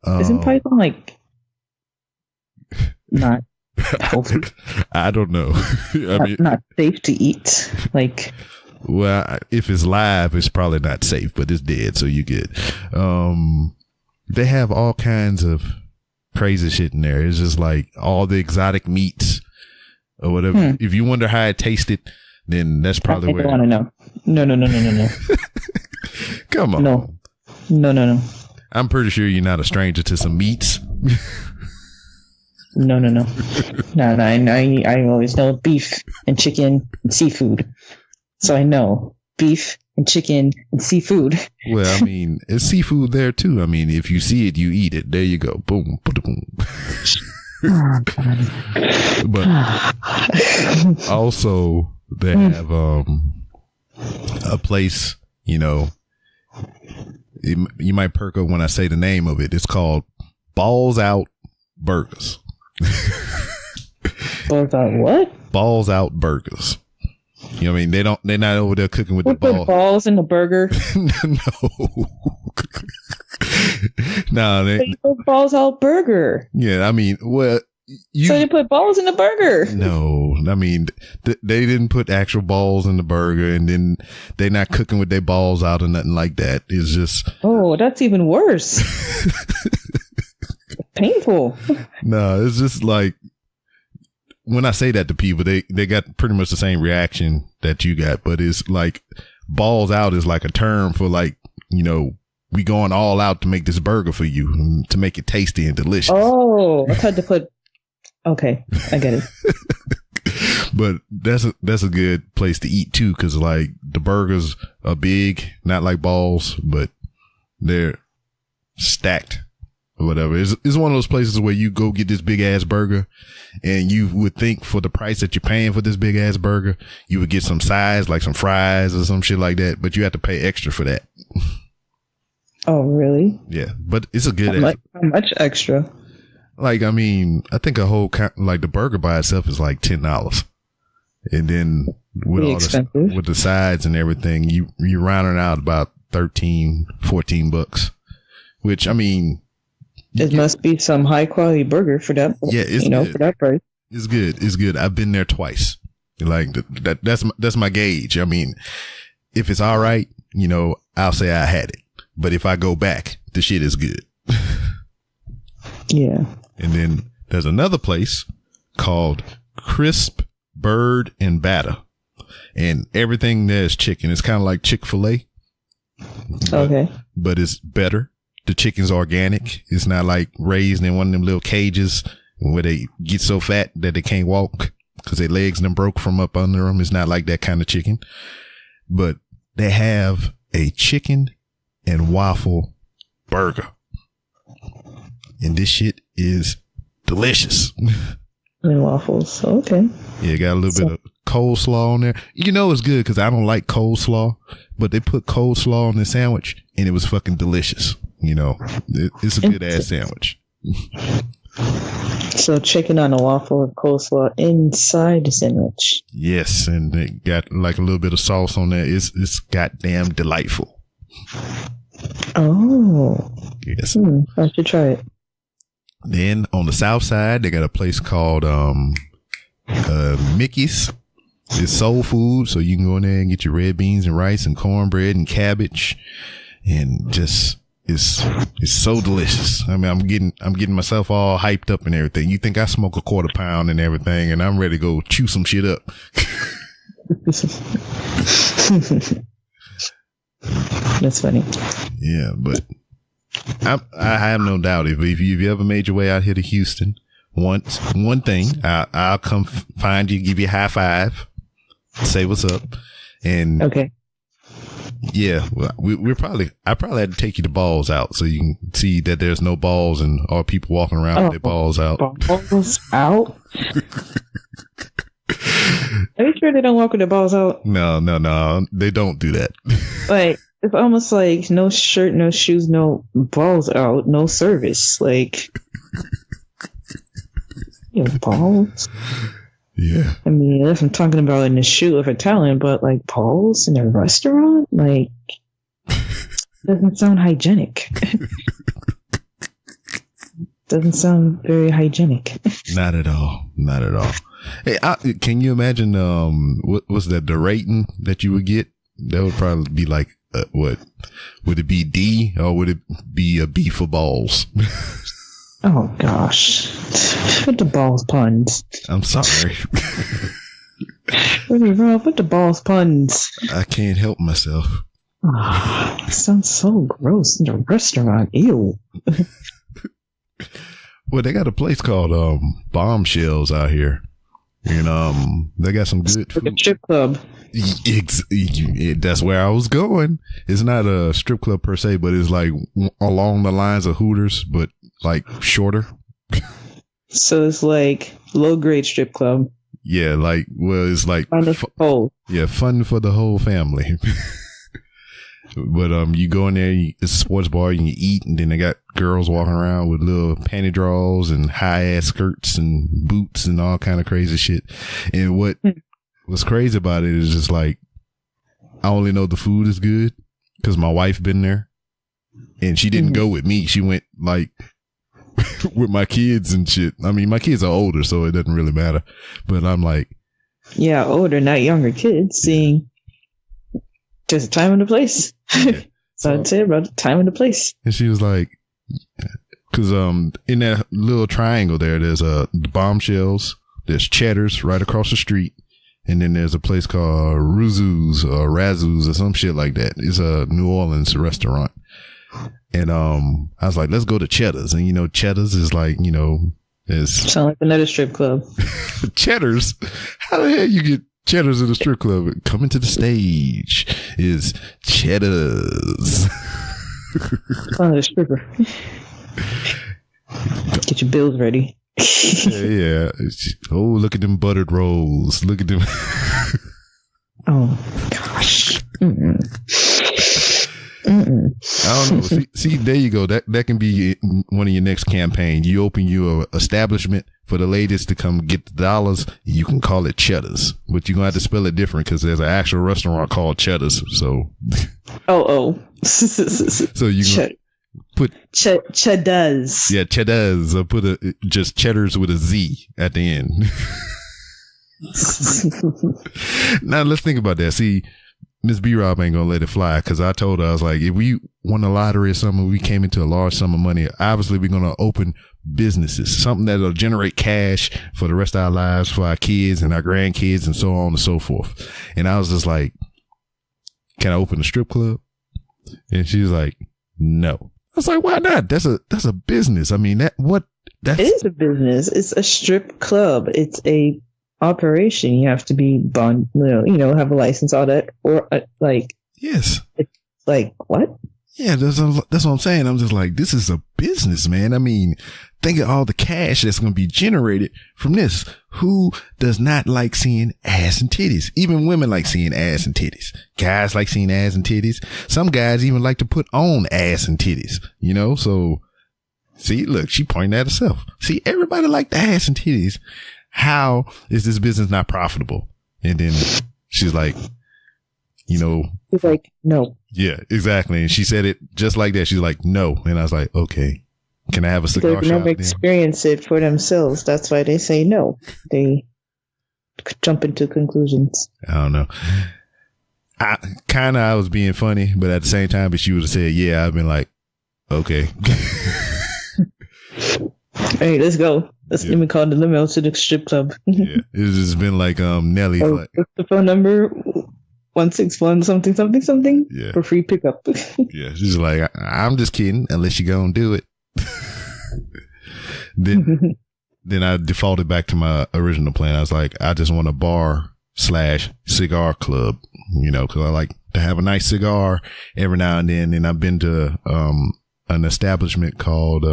Isn't python like not healthy? I don't know. I mean, not safe to eat. Like, well, if it's live, it's probably not safe, but it's dead, so you good. They have all kinds of crazy shit in there. It's just like all the exotic meats or whatever. If you wonder how it tasted, then that's probably where. I want to know. No. Come on. No. I'm pretty sure you're not a stranger to some meats. No. I always know beef and chicken and seafood. So I know beef and chicken and seafood. Well, I mean, it's seafood there too. I mean, if you see it, you eat it. There you go. Boom, boom. But also they have a place, you know, you might perk up when I say the name of it. It's called Balls Out Burgers. Balls Out what? Balls Out Burgers. You know what I mean? They're not over there cooking with the balls. Put balls in the burger? No. They put balls out burger. Yeah, I mean, well, so they put balls in the burger? No, I mean, they didn't put actual balls in the burger, and then they're not cooking with their balls out or nothing like that. It's just. Oh, that's even worse. Painful. No, it's just like. When I say that to people, they got pretty much the same reaction that you got, but it's like balls out is like a term for like, you know, we going all out to make this burger for you and to make it tasty and delicious. Oh, I tried to put. Okay, I get it. But that's a good place to eat too, because like the burgers are big, not like balls, but they're stacked. Or whatever. It's one of those places where you go get this big ass burger and you would think for the price that you're paying for this big ass burger, you would get some sides, like some fries or some shit like that, but you have to pay extra for that. Oh, really? Yeah, but it's a good How much extra? Like, I mean, I think a whole, like the burger by itself is like $10. And then with with the sides and everything, you rounding out about $13-14, which I mean, it must be some high quality burger for that. Yeah, it's good. For that price. It's good. It's good. I've been there twice. Like that's my gauge. I mean, if it's all right, you know, I'll say I had it. But if I go back, the shit is good. Yeah. And then there's another place called Crisp Bird and Batter, and everything there is chicken. It's kind of like Chick-fil-A. Okay. But it's better. The chicken's organic. It's not like raised in one of them little cages where they get so fat that they can't walk because their legs done broke from up under them. It's not like that kind of chicken. But they have a chicken and waffle burger. And this shit is delicious. And waffles. Okay. Yeah, got a little bit of coleslaw on there. You know it's good because I don't like coleslaw, but they put coleslaw on the sandwich and it was fucking delicious. You know, it's a good ass sandwich. So chicken on a waffle with coleslaw inside the sandwich. Yes, and it got like a little bit of sauce on there. It's goddamn delightful. Oh. Yes. I should try it. Then on the south side, they got a place called Mickey's. It's soul food, so you can go in there and get your red beans and rice and cornbread and cabbage, and just it's so delicious. I mean, I'm getting myself all hyped up and everything. You think I smoke a quarter pound and everything, and I'm ready to go chew some shit up. That's funny. Yeah, but I have no doubt if you ever made your way out here to Houston, one thing, I'll come find you, give you a high five, say what's up, and okay. Yeah, well, I probably had to take you the balls out so you can see that there's no balls and all people walking around with their balls out. Balls out? Are you sure they don't walk with their balls out? No. They don't do that. Like, it's almost like no shirt, no shoes, no balls out, no service. Like, balls? Yeah. I mean, if I'm talking about in the shoe of Italian, but like balls in a restaurant? Like, doesn't sound hygienic. Doesn't sound very hygienic. Not at all. Hey, can you imagine, what was that, the rating that you would get? That would probably be like, what? Would it be D or would it be a B for balls? Oh, gosh. With the balls puns. I'm sorry. Really, Rob, with the balls puns. I can't help myself. It sounds so gross in a restaurant. Ew. Well, they got a place called Bombshells out here. And they got some good food. Like a strip club. That's where I was going. It's not a strip club per se, but it's like along the lines of Hooters, but like shorter. So it's like low grade strip club. Yeah, like, well, it's like fun for the whole family. But you go in there, it's a sports bar, and you eat, and then they got girls walking around with little panty drawers and high ass skirts and boots and all kind of crazy shit. And what's crazy about it is just like, I only know the food is good because my wife been there, and she didn't go with me. She went like with my kids and shit. I mean, my kids are older, so it doesn't really matter. But I'm like, yeah, older, not younger kids. Seeing just a time and a place. Yeah. So I'd say about the time and the place. And she was like, because in that little triangle there's the Bombshells, there's Cheddar's right across the street, and then there's a place called Razzoo's or some shit like that. It's a New Orleans restaurant. And I was like, let's go to Cheddar's. And Cheddar's is like, is sound like another strip club. Cheddar's? How the hell you get Cheddar's at a strip club? Coming to the stage is Cheddar's. Oh, the stripper. Get your bills ready. Yeah. Oh, look at them buttered rolls. Look at them. Oh, gosh. I don't know. See, there you go. That can be one of your next campaign. You open your establishment for the ladies to come get the dollars. You can call it Cheddar's, but you're gonna have to spell it different because there's an actual restaurant called Cheddar's. So, so you can put Cheddar's. Yeah, Cheddar's. Or put just Cheddar's with a Z at the end. Now let's think about that. See, Miss B-Rob ain't gonna let it fly because I told her, I was like, if we won the lottery or something, we came into a large sum of money, obviously we're gonna open businesses, something that'll generate cash for the rest of our lives, for our kids and our grandkids and so on and so forth. And I was just like, can I open a strip club? And she was like, no. I was like, why not? That's a business. I mean, it is a business. It's a strip club. It's a operation. You have to be bond, have a license, all that, or yes. It's like what? Yeah, that's what I'm saying. I'm just like, this is a business, man. I mean, think of all the cash that's going to be generated from this. Who does not like seeing ass and titties? Even women like seeing ass and titties. Guys like seeing ass and titties. Some guys even like to put on ass and titties, So, see, look, she pointed at herself. See, everybody like the ass and titties. How is this business not profitable? And then she's like, She's like, no. Yeah, exactly. And she said it just like that. She's like, no. And I was like, okay, can I have a cigar shop? They've never experienced it for themselves. That's why they say no. They jump into conclusions. I don't know. I was being funny, but at the same time, if she would have said, yeah, I've been like, okay. Hey, let's go. Let me call the limo to the strip club. Yeah, it's just been like Nelly. What's the phone number? 161 something something something. Yeah, for free pickup. Yeah, she's like, I'm just kidding. Unless you gonna do it. Then I defaulted back to my original plan. I was like, I just want a bar/cigar club. Because I like to have a nice cigar every now and then. And I've been to an establishment called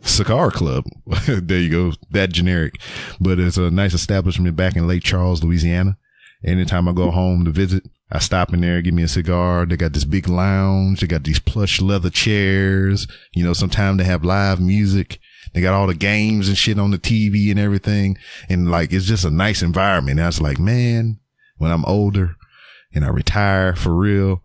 Cigar Club. There you go. That generic. But it's a nice establishment back in Lake Charles, Louisiana. Anytime I go home to visit, I stop in there, give me a cigar. They got this big lounge. They got these plush leather chairs. You know, sometimes they have live music. They got all the games and shit on the TV and everything. And like, it's just a nice environment. And I was like, man, when I'm older and I retire for real,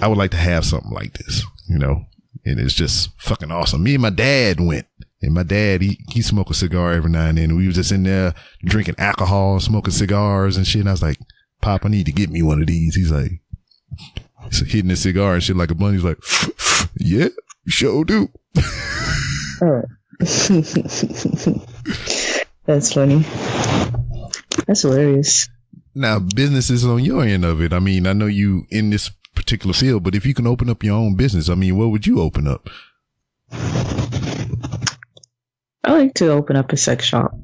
I would like to have something like this, you know, and it's just fucking awesome. Me and my dad went, and my dad, he smoked a cigar every now and then. We was just in there drinking alcohol, smoking cigars and shit. And I was like, Pop, I need to get me one of these. He's like, hitting a cigar and shit like a blunt. He's like, yeah, sure do. Oh. That's funny. That's hilarious. Now, business is on your end of it. I mean, I know you in this particular field, but if you can open up your own business, I mean, what would you open up? I like to open up a sex shop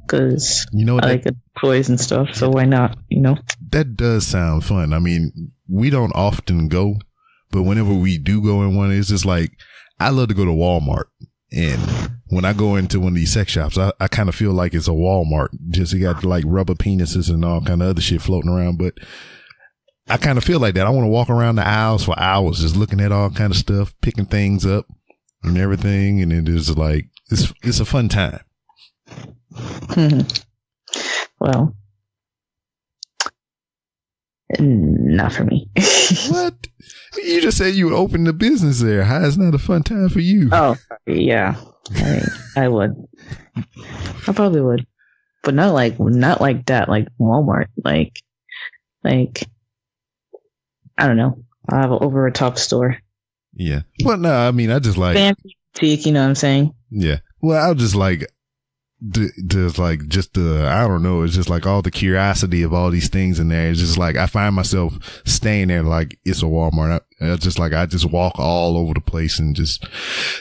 because you know I like toys and stuff. So why not? You know, that does sound fun. I mean, we don't often go, but whenever we do go in one, it's just like I love to go to Walmart. And when I go into one of these sex shops, I kind of feel like it's a Walmart. Just you got like rubber penises and all kind of other shit floating around. But I kind of feel like that. I want to walk around the aisles for hours, just looking at all kind of stuff, picking things up and everything. And it is like, it's a fun time. Well, not for me. What? You just said you would open the business there. How is not a fun time for you? Oh, yeah. I would. I probably would. But not like that, like Walmart. Like I don't know. I have over a top store. Yeah. Well, no, I mean, I just like fancy boutique, you know what I'm saying? Yeah. Well, I just like I don't know. It's just like all the curiosity of all these things in there. It's just like I find myself staying there like it's a Walmart. I just walk all over the place and just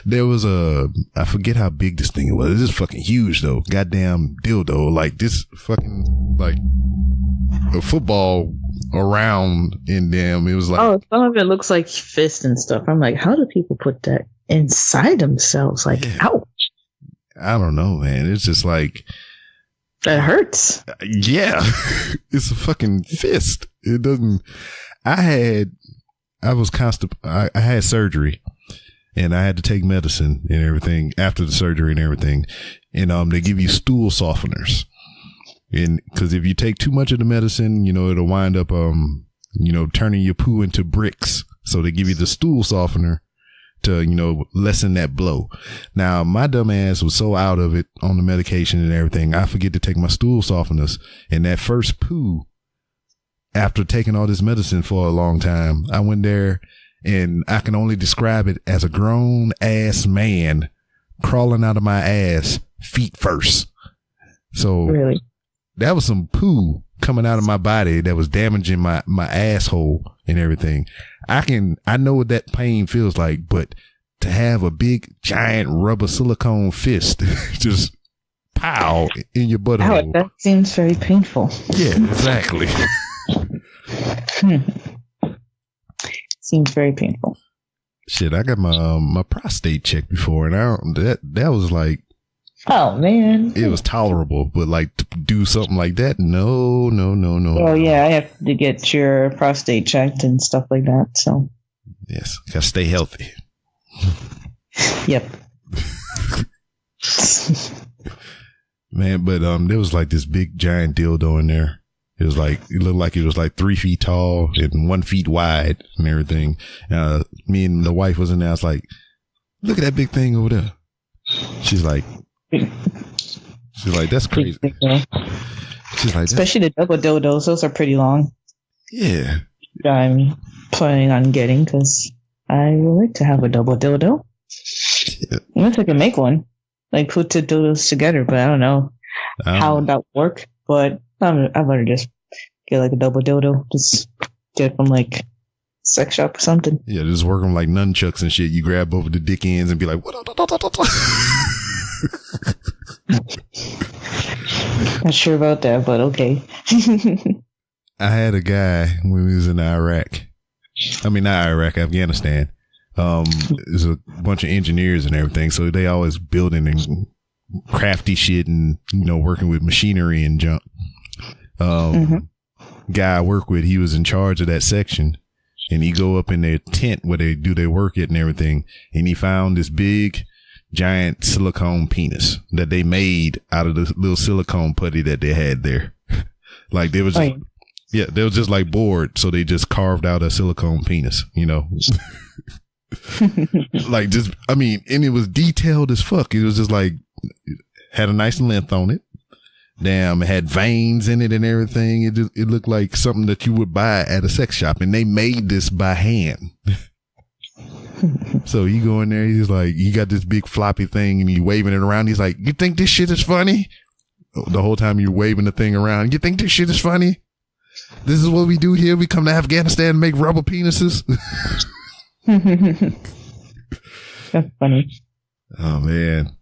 there was I forget how big this thing was. It's just fucking huge though. Goddamn dildo. Like this fucking like a football around in them. It was like, oh, some of it looks like fists and stuff. I'm like, how do people put that inside themselves? Like, yeah. Ouch. I don't know, man. It's just like that hurts. Yeah, it's a fucking fist. It doesn't. I had surgery, and I had to take medicine and everything after the surgery and everything. And they give you stool softeners, and because if you take too much of the medicine, you know it'll wind up turning your poo into bricks. So they give you the stool softener to, lessen that blow. Now, my dumb ass was so out of it on the medication and everything, I forget to take my stool softeners. And that first poo, after taking all this medicine for a long time, I went there and I can only describe it as a grown ass man crawling out of my ass feet first. So really? That was some poo coming out of my body that was damaging my asshole and everything. I know what that pain feels like, but to have a big giant rubber silicone fist just pow in your butthole. That seems very painful. Yeah, exactly. Seems very painful. Shit, I got my prostate checked before, and that was like, oh man, it was tolerable, but like to do something like that, no. Oh yeah, I have to get your prostate checked and stuff like that. So yes, gotta stay healthy. Yep. Man, but there was like this big giant dildo in there. It looked like it was like 3 feet tall and 1 feet wide and everything. Me and the wife was in there. I was like, look at that big thing over there. She's like, that's crazy. She's like, especially the double dildos. Those are pretty long. Yeah. I'm planning on getting because I would like to have a double dildo. Yeah. Unless I can make one, like put the dildos together, but I don't know how that would work. But I'm gonna just get like a double dildo. Just get it from like sex shop or something. Yeah, just work them like nunchucks and shit. You grab over the dick ends and be like, what? Not sure about that, but okay. I had a guy when we was in Iraq. I mean, not Iraq, Afghanistan. There's a bunch of engineers and everything, so they always building and crafty shit and, you know, working with machinery and junk. Guy I work with, he was in charge of that section, and he go up in their tent where they do their work at and everything, and he found this big, giant silicone penis that they made out of the little silicone putty that they had there. Like they was, yeah, they was just like bored, so they just carved out a silicone penis, you know. Like just, I mean, and it was detailed as fuck. It was just like had a nice length on it. Damn, it had veins in it and everything. It looked like something that you would buy at a sex shop, and they made this by hand. So you go in there, he's like, he got this big floppy thing, and he waving it around. He's like, "You think this shit is funny?" The whole time you're waving the thing around. "You think this shit is funny? This is what we do here. We come to Afghanistan and make rubber penises." That's funny. Oh man.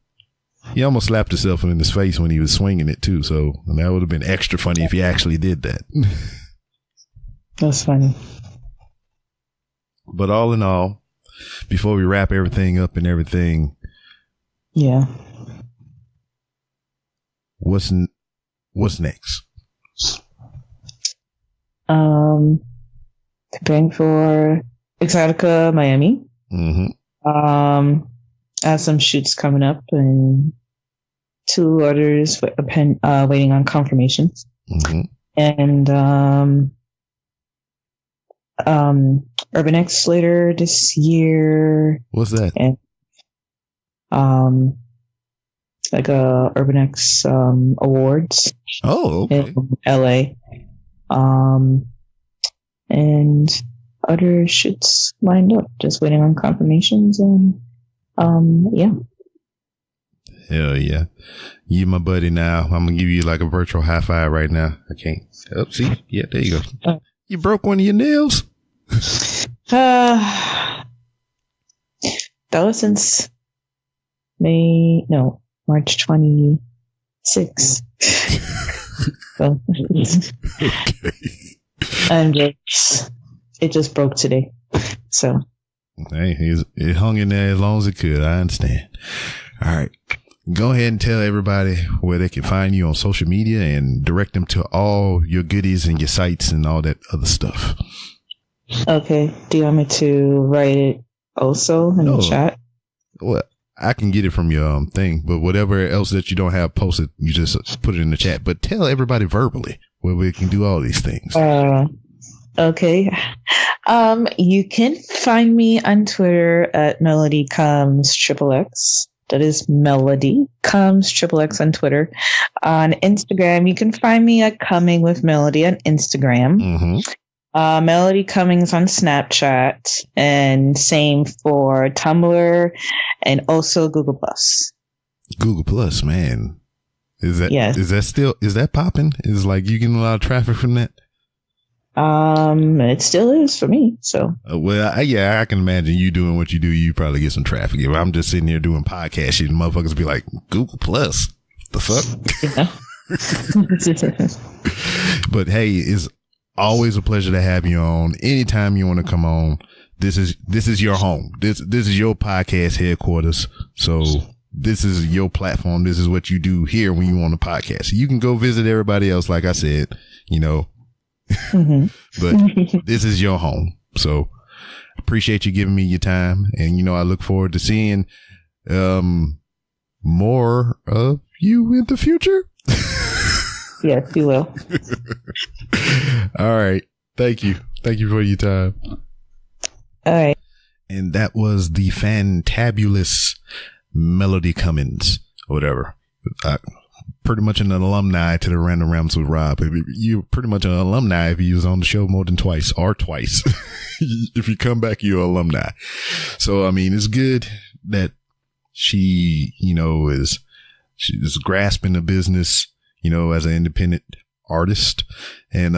He almost slapped himself in his face when he was swinging it too, so that would have been extra funny if he actually did that. That's funny. But all in all, before we wrap everything up and everything, yeah, what's next? Preparing for Exotica Miami. I have some shoots coming up and 2 others waiting on confirmations. And Urban X later this year. What's that? And like Urban X awards. Oh, okay. In LA. And other shoots lined up, just waiting on confirmations, and yeah. Hell yeah. You my buddy now. I'm gonna give you like a virtual high five right now. I can't. Oh, see? Yeah, there you go. You broke one of your nails? That was since March 26th. So, Okay. and it just broke today. So. Hey, it hung in there as long as it could. I understand. All right. Go ahead and tell everybody where they can find you on social media and direct them to all your goodies and your sites and all that other stuff. Okay. Do you want me to write it also in the chat? Well, I can get it from your thing, but whatever else that you don't have posted, you just put it in the chat. But tell everybody verbally where we can do all these things. Okay. You can find me on Twitter at Melody Comes XXX. That is Melody Comes XXX on Twitter. On Instagram, you can find me at Coming with Melody on Instagram. Melody Cummings on Snapchat, and same for Tumblr and also Google Plus. Google Plus, man. Is that popping? Is like you getting a lot of traffic from that? It still is for me. So, I can imagine you doing what you do. You probably get some traffic. If I'm just sitting here doing podcast shit, motherfuckers be like, Google Plus, the fuck? Yeah. But hey, it's always a pleasure to have you on. Anytime you want to come on, this is your home. This is your podcast headquarters. So this is your platform. This is what you do here when you on the podcast. You can go visit everybody else, like I said, you know. But this is your home. So appreciate you giving me your time, and you know I look forward to seeing more of you in the future. Yes, you will. All right. Thank you for your time. All right. And that was the fantabulous Melody Cummings or whatever. Pretty much an alumni to the Random Rambles with Rob. You're pretty much an alumni if you was on the show more than twice or twice. If you come back, you're an alumni. So, I mean, it's good that she, you know, she's grasping the business, you know, as an independent artist, and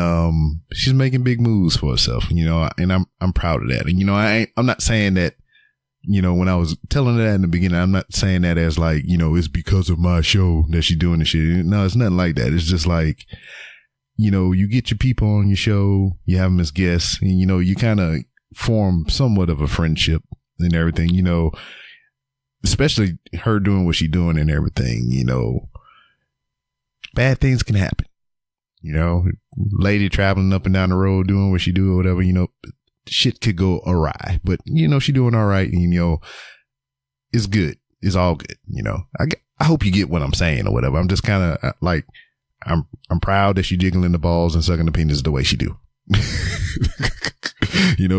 she's making big moves for herself, you know, and I'm proud of that. And, you know, I'm not saying that, you know, when I was telling her that in the beginning, I'm not saying that as like, you know, it's because of my show that she's doing this shit. No, it's nothing like that. It's just like, you get your people on your show, you have them as guests, and, you kind of form somewhat of a friendship and everything, especially her doing what she's doing and everything, bad things can happen, lady traveling up and down the road doing what she do or whatever, shit could go awry, but she doing all right, and it's good. It's all good. I hope you get what I'm saying or whatever. I'm just kind of like, I'm proud that she jiggling the balls and sucking the penis the way she do.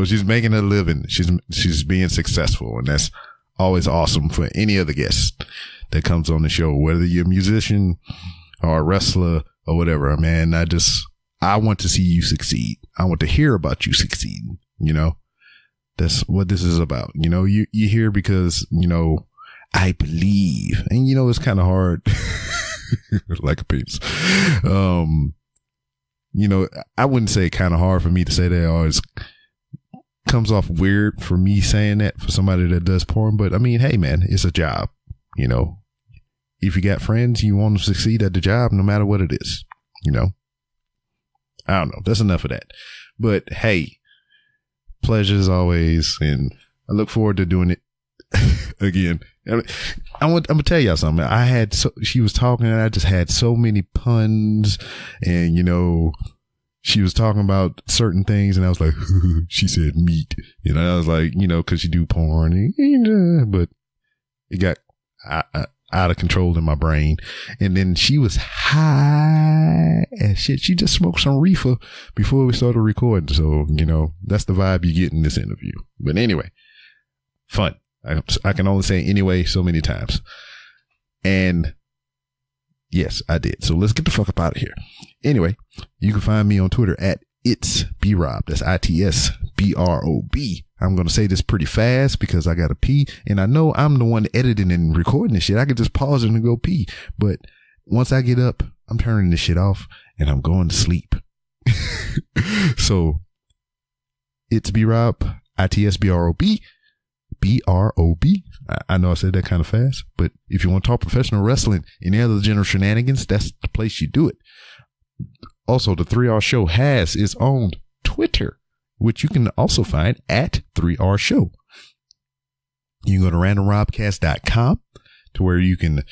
She's making a living. She's being successful, and that's always awesome for any other guest that comes on the show, whether you're a musician or a wrestler or whatever. Man, I want to see you succeed. I want to hear about you succeeding. That's what this is about. You hear because, I believe, and it's kind of hard, like a penis. I wouldn't say kind of hard for me to say that, or it comes off weird for me saying that for somebody that does porn. But I mean, hey man, it's a job. If you got friends, you want to succeed at the job, no matter what it is. I don't know. That's enough of that. But hey, pleasure as always, and I look forward to doing it again. I'm gonna tell y'all something. She was talking, and I just had so many puns, and she was talking about certain things, and I was like, she said meat, I was like, because you do porn, but it got out of control in my brain. And then she was high as shit. She just smoked some reefer before we started recording. So, that's the vibe you get in this interview. But anyway, fun. I can only say anyway so many times. And yes, I did. So let's get the fuck up out of here. Anyway, you can find me on Twitter at itsbrob. That's ITSBROB. I'm going to say this pretty fast because I got to pee, and I know I'm the one editing and recording this shit. I could just pause it and go pee. But once I get up, I'm turning this shit off and I'm going to sleep. So it's B-Rob, ITSBROB, BROB. I know I said that kind of fast, but if you want to talk professional wrestling, any other general shenanigans, that's the place you do it. Also, the 3R Show has its own Twitter, which you can also find at 3R Show. You can go to randomrobcast.com to where you can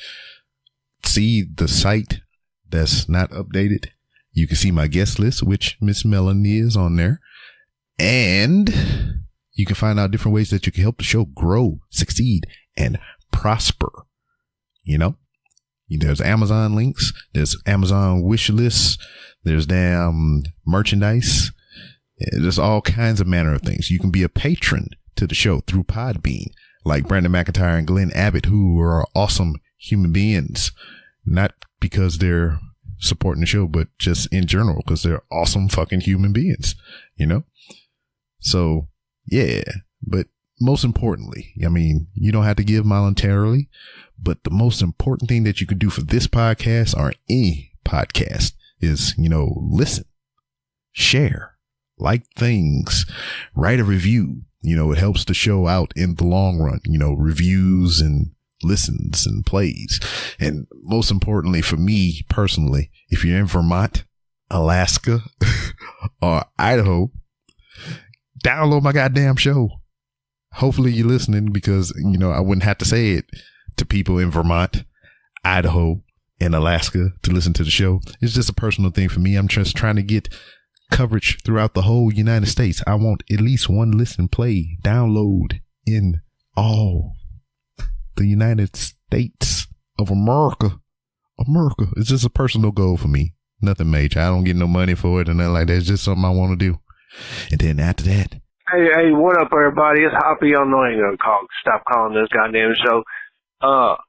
see the site that's not updated. You can see my guest list, which Miss Melanie is on there. And you can find out different ways that you can help the show grow, succeed, and prosper. There's Amazon links. There's Amazon wish lists. There's damn merchandise. There's all kinds of manner of things. You can be a patron to the show through Podbean, like Brandon McIntyre and Glenn Abbott, who are awesome human beings, not because they're supporting the show, but just in general, because they're awesome fucking human beings, So, yeah, but most importantly, you don't have to give monetarily, but the most important thing that you can do for this podcast or any podcast is, listen, share, like things, write a review. It helps the show out in the long run, reviews and listens and plays. And most importantly for me personally, if you're in Vermont, Alaska, or Idaho, download my goddamn show. Hopefully you're listening because, I wouldn't have to say it to people in Vermont, Idaho, and Alaska to listen to the show. It's just a personal thing for me. I'm just trying to get coverage throughout the whole United States. I want at least one listen, play, download in all the United States of America. It's just a personal goal for me. Nothing major. I don't get no money for it and nothing like that. It's just something I want to do. And then after that, Hey, what up, everybody? It's Hoppy. I know I ain't gonna stop calling this goddamn show. I'm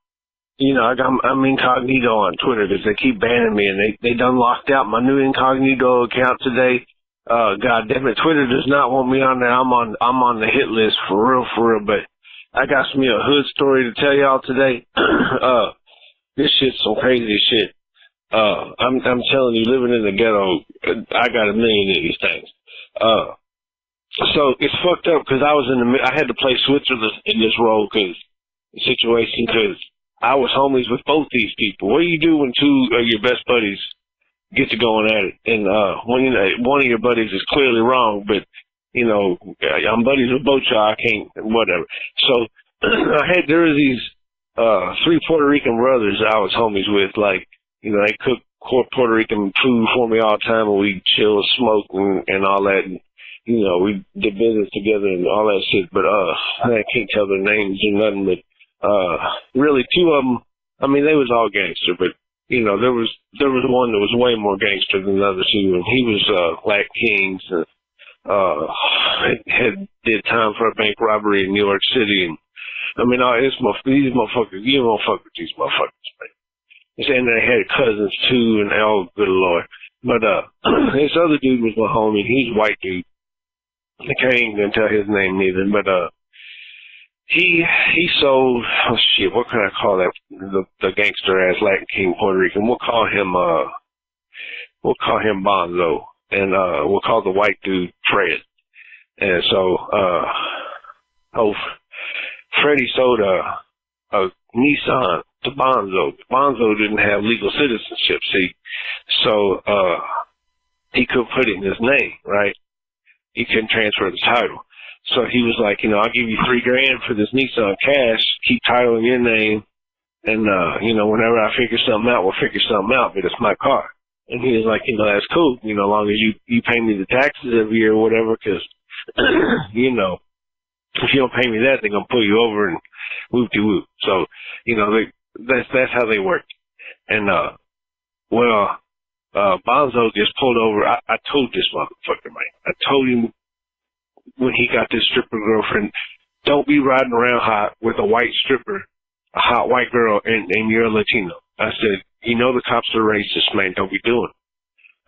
incognito on Twitter because they keep banning me, and they done locked out my new incognito account today. God damn it, Twitter does not want me on there. I'm on the hit list for real. But I got me a hood story to tell y'all today. This shit's some crazy shit. I'm telling you, living in the ghetto, I got a million of these things. So it's fucked up because I had to play Switzerland in this role because I was homies with both these people. What do you do when two of your best buddies get to going at it. And when one of your buddies is clearly wrong, but I'm buddies with both y'all. I can't, whatever. So there was these 3 Puerto Rican brothers I was homies with. Like, they cook Puerto Rican food for me all the time, and we chill and smoke and all that. And, we did business together and all that shit. But I can't tell their names or nothing. But really, 2 of them. I mean, they was all gangster, but there was one that was way more gangster than the other 2, and he was Latin Kings and did time for a bank robbery in New York City. And I mean, these motherfuckers, you don't fuck with these motherfuckers, man. And they had cousins too, and oh, good Lord. But this other dude was my homie. He's a white dude. I can't even tell his name neither. But he sold, oh shit, what can I call that? The gangster ass Latin King Puerto Rican. We'll call him Bonzo, and we'll call the white dude Fred. And so Freddie sold a Nissan to Bonzo. Bonzo didn't have legal citizenship, see, so he couldn't put it in his name, right? He couldn't transfer the title. So he was like, I'll give you $3,000 for this Nissan cash, keep title in your name, and whenever I figure something out, we'll figure something out, but it's my car. And he was like, that's cool, as long as you pay me the taxes every year or whatever, because, if you don't pay me that, they're going to pull you over and whoop-de-whoop. So, that's how they work. And, Bonzo just pulled over. I told this motherfucker, man. I told him when he got this stripper girlfriend, don't be riding around hot with a white stripper, a hot white girl, and you're a Latino. I said, the cops are racist, man. Don't be doing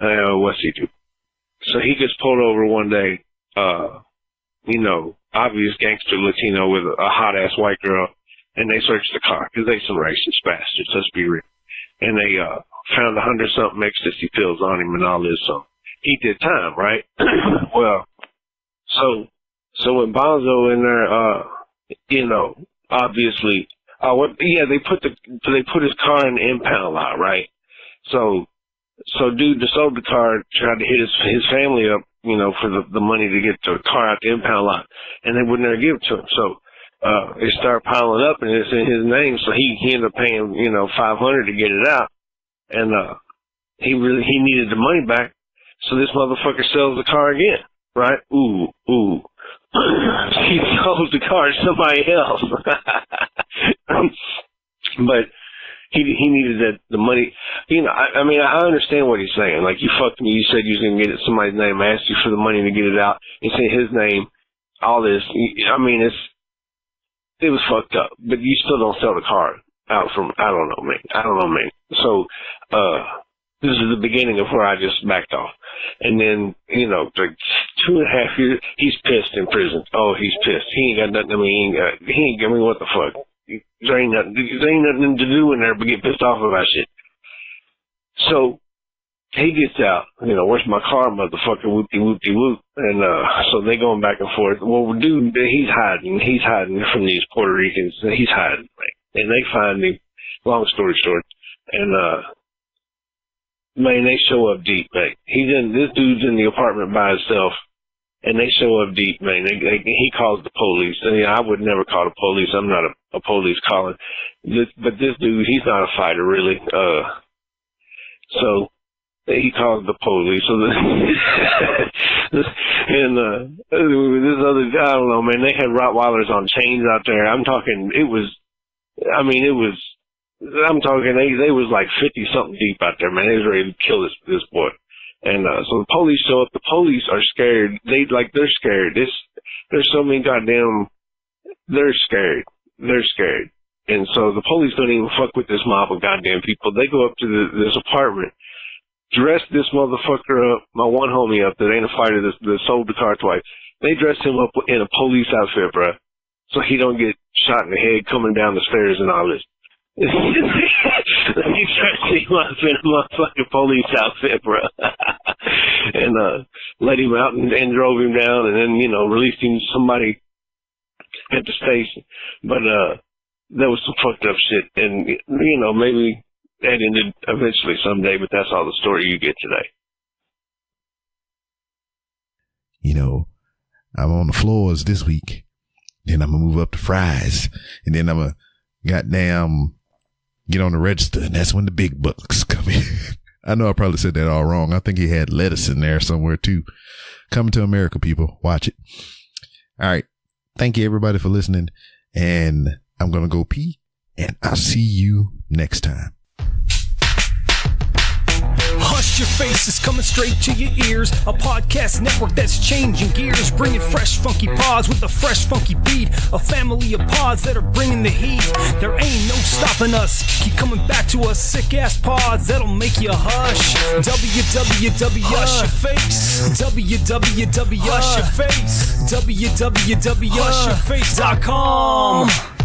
it. What's he do? So he gets pulled over one day, obvious gangster Latino with a hot-ass white girl, and they searched the car because they some racist bastards, let's be real. And they found 100-something ecstasy pills on him and all this, so he did time, right? Well, so when Bonzo in there, obviously, they put his car in the impound lot, right? So dude that sold the car tried to hit his family up, for the money to get the car out the impound lot, and they wouldn't ever give it to him. So it started piling up, and it's in his name. So he ended up paying $500 to get it out, and he needed the money back. So this motherfucker sells the car again, right? Ooh. He sold the car to somebody else, but he needed the money. I understand what he's saying. Like, you fucked me. You said you was going to get it somebody's name. I asked you for the money to get it out. It's in his name. All this. It was fucked up. But you still don't sell the car out from, I don't know, man. So, this is the beginning of where I just backed off. And then, like 2.5 years, he's pissed in prison. Oh, he's pissed. He ain't got nothing. What the fuck? There ain't nothing to do in there but get pissed off about shit. So he gets out, where's my car, motherfucker, whoop-de-whoop-de-whoop. And so they going back and forth. Well, dude, he's hiding from these Puerto Ricans. He's hiding, right? And they find him, long story short. And man, they show up deep, man. This dude's in the apartment by himself. And they show up deep, man. He calls the police. I would never call the police. I'm not a police caller. But this dude, he's not a fighter, really. So he calls the police. So this other guy, I don't know, man. They had Rottweilers on chains out there. I'm talking. They was like 50-something deep out there, man. They was ready to kill this boy. And so the police show up. The police are scared. They're scared. There's so many they're scared. They're scared. And so the police don't even fuck with this mob of goddamn people. They go up to this apartment, dress this motherfucker up, my one homie up that ain't a fighter that sold the car twice. They dress him up in a police outfit, bro, so he don't get shot in the head coming down the stairs and all this. He dressed him up in a motherfucking police outfit, bro. And let him out and drove him down, and then, released him to somebody at the station. But there was some fucked up shit. And, maybe that ended eventually someday, but that's all the story you get today. You know, I'm on the floors this week. Then I'm going to move up to fries. And then I'm going to goddamn get on the register. And that's when the big bucks come in. I know I probably said that all wrong. I think he had lettuce in there somewhere too. Coming to America, people. Watch it. All right. Thank you, everybody, for listening. And I'm going to go pee. And I'll see you next time. Hush Your Face is coming straight to your ears. A podcast network that's changing gears, bringing fresh funky pods with a fresh funky beat. A family of pods that are bringing the heat. There ain't no stopping us. Keep coming back to us, sick ass pods that'll make you hush. www Hush Your Face. www Hush Your Face. www hushyourface.com.